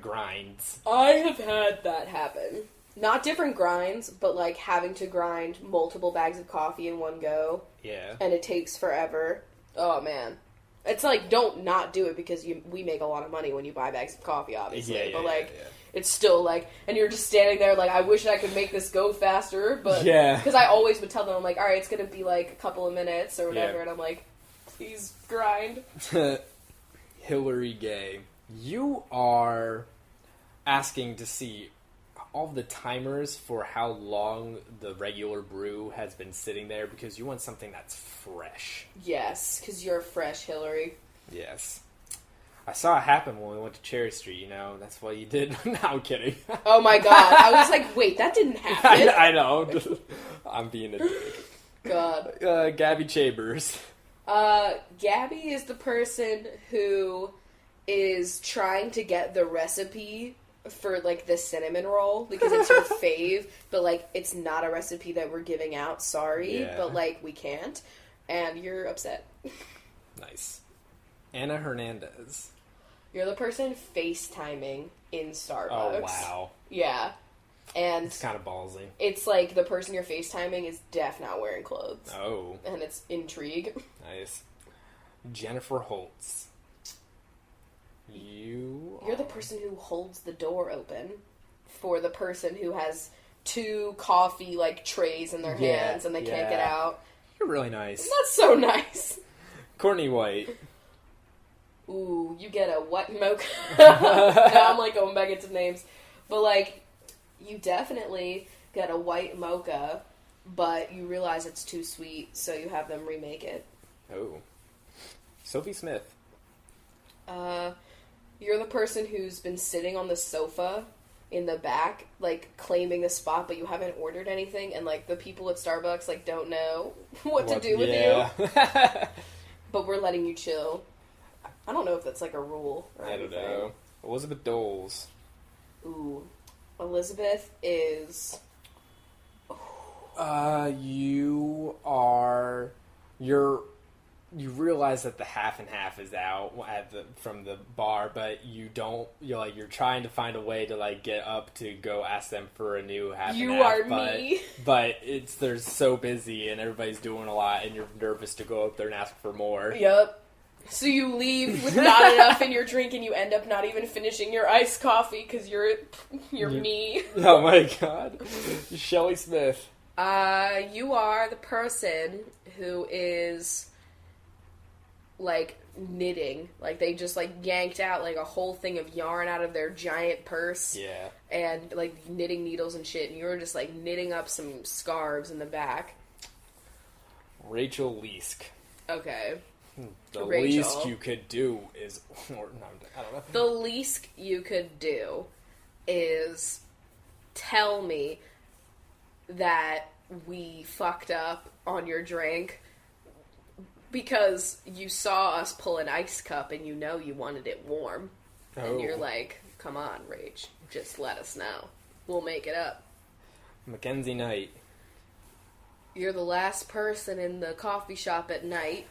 grinds. I have had that happen. Not different grinds, but having to grind multiple bags of coffee in one go. Yeah. And it takes forever. Oh man. It's don't not do it because we make a lot of money when you buy bags of coffee, obviously. Yeah, but it's still and you're just standing there I wish I could make this go faster, but because I always would tell them, I'm alright, it's gonna be a couple of minutes or whatever, and I'm please grind. Hillary Gay, you are asking to see all the timers for how long the regular brew has been sitting there because you want something that's fresh. Yes, because you're fresh, Hillary. Yes. I saw it happen when we went to Cherry Street, that's what you did. No, I'm kidding. Oh my God. I was wait, that didn't happen. I know. I'm being a dick. God. Gabby Chambers. Gabby is the person who is trying to get the recipe for, like, the cinnamon roll, because it's your fave, but, like, it's not a recipe that we're giving out, sorry, but, like, we can't, and you're upset. Nice. Anna Hernandez. You're the person FaceTiming in Starbucks. Oh, wow. Yeah. And it's kind of ballsy. It's like the person you're FaceTiming is deaf not wearing clothes. Oh. And it's intrigue. Nice. Jennifer Holtz. You're the person who holds the door open for the person who has 2 coffee, like, trays in their hands and they can't get out. You're really nice. That's so nice. Courtney White. Ooh, you get a what mocha? Now I'm, like, going back into names. But, like, you definitely get a white mocha, but you realize it's too sweet, so you have them remake it. Oh. Sophie Smith. You're the person who's been sitting on the sofa in the back, like, claiming the spot, but you haven't ordered anything, and, like, the people at Starbucks, like, don't know what to do with you. But we're letting you chill. I don't know if that's, like, a rule or anything. I don't know. Elizabeth Doles. Ooh. Elizabeth is... You realize that the half and half is out from the bar, but you're trying to find a way to, like, get up to go ask them for a new half and half. You are me. But they're so busy and everybody's doing a lot and you're nervous to go up there and ask for more. Yep. So you leave with not enough in your drink and you end up not even finishing your iced coffee because you're me. Oh my god. Shelly Smith. You are the person who is, like, knitting. Like, they just, like, yanked out, like, a whole thing of yarn out of their giant purse. Yeah. And, like, knitting needles and shit. And you were just, like, knitting up some scarves in the back. Rachel Leask. Okay. The Rachel. least you could do is... I don't know. The least you could do is tell me that we fucked up on your drink because you saw us pull an ice cup and you know you wanted it warm. Oh. And you're like, come on, Rach, just let us know. We'll make it up. Mackenzie Knight. You're the last person in the coffee shop at night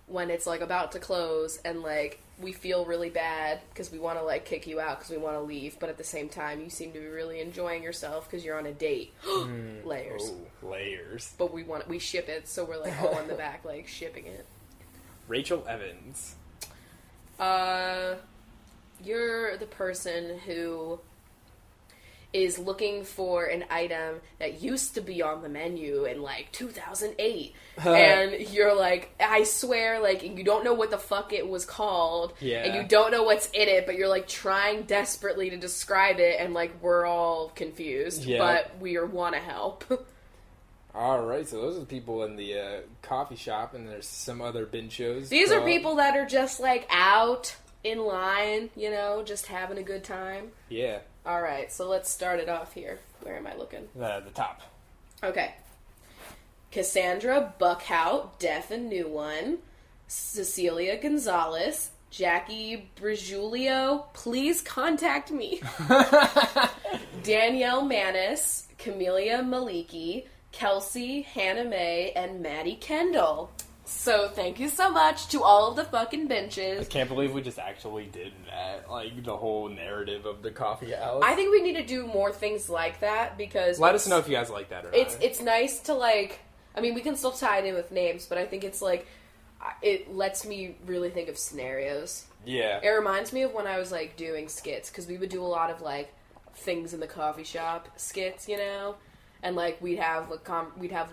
when it's, like, about to close, and, like, we feel really bad because we want to, like, kick you out because we want to leave, but at the same time, you seem to be really enjoying yourself because you're on a date. Layers. Oh, layers. But we ship it, so we're, like, all in the back, like, shipping it. Rachel Evans. You're the person who is looking for an item that used to be on the menu in, like, 2008. And you're like, I swear, like, you don't know what the fuck it was called. Yeah. And you don't know what's in it, but you're, like, trying desperately to describe it, and, like, we're all confused. Yeah. But we want to help. Alright, so those are the people in the coffee shop, and there's some other binchos. These are people that are just, like, out in line, you know, just having a good time. Yeah. Alright, so let's start it off here. Where am I looking? The top. Okay. Cassandra Buckhout, deaf and new one. Cecilia Gonzalez. Jackie Brigulio, please contact me. Danielle Manis. Camelia Maliki. Kelsey, Hannah Mae, and Maddie Kendall. So thank you so much to all of the fucking benches. I can't believe we just actually did that. Like, the whole narrative of the coffee house. I think we need to do more things like that because... Let us know if you guys like that or not. It's nice to, like... I mean, we can still tie it in with names, but I think it's, like... It lets me really think of scenarios. Yeah. It reminds me of when I was, like, doing skits, because we would do a lot of, like, things in the coffee shop skits, you know? And, like, we'd have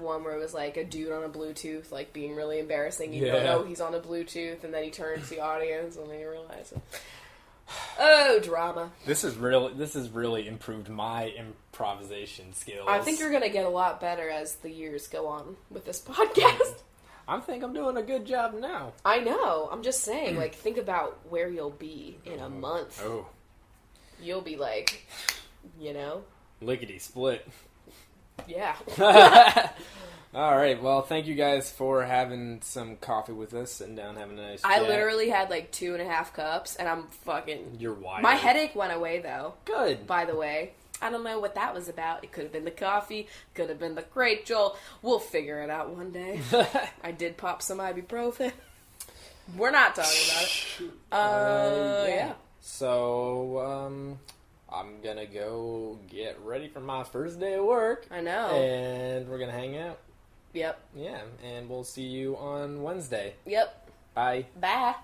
one where it was, like, a dude on a Bluetooth, like, being really embarrassing. You don't know he's on a Bluetooth, and then he turns to the audience, and then you realize it. Oh, drama. This has really improved my improvisation skills. I think you're going to get a lot better as the years go on with this podcast. I think I'm doing a good job now. I know. I'm just saying, like, think about where you'll be in a month. Oh. You'll be, like, you know? Lickety split. Yeah. All right. Well, thank you guys for having some coffee with us, sitting down, having a nice chat. I literally had like 2.5 cups, and I'm fucking... You're wild. My headache went away, though. Good. By the way. I don't know what that was about. It could have been the coffee, could have been the Rachel. We'll figure it out one day. I did pop some ibuprofen. We're not talking about it. Yeah. So, I'm gonna go get ready for my first day of work. I know. And we're gonna hang out. Yep. Yeah, and we'll see you on Wednesday. Yep. Bye. Bye.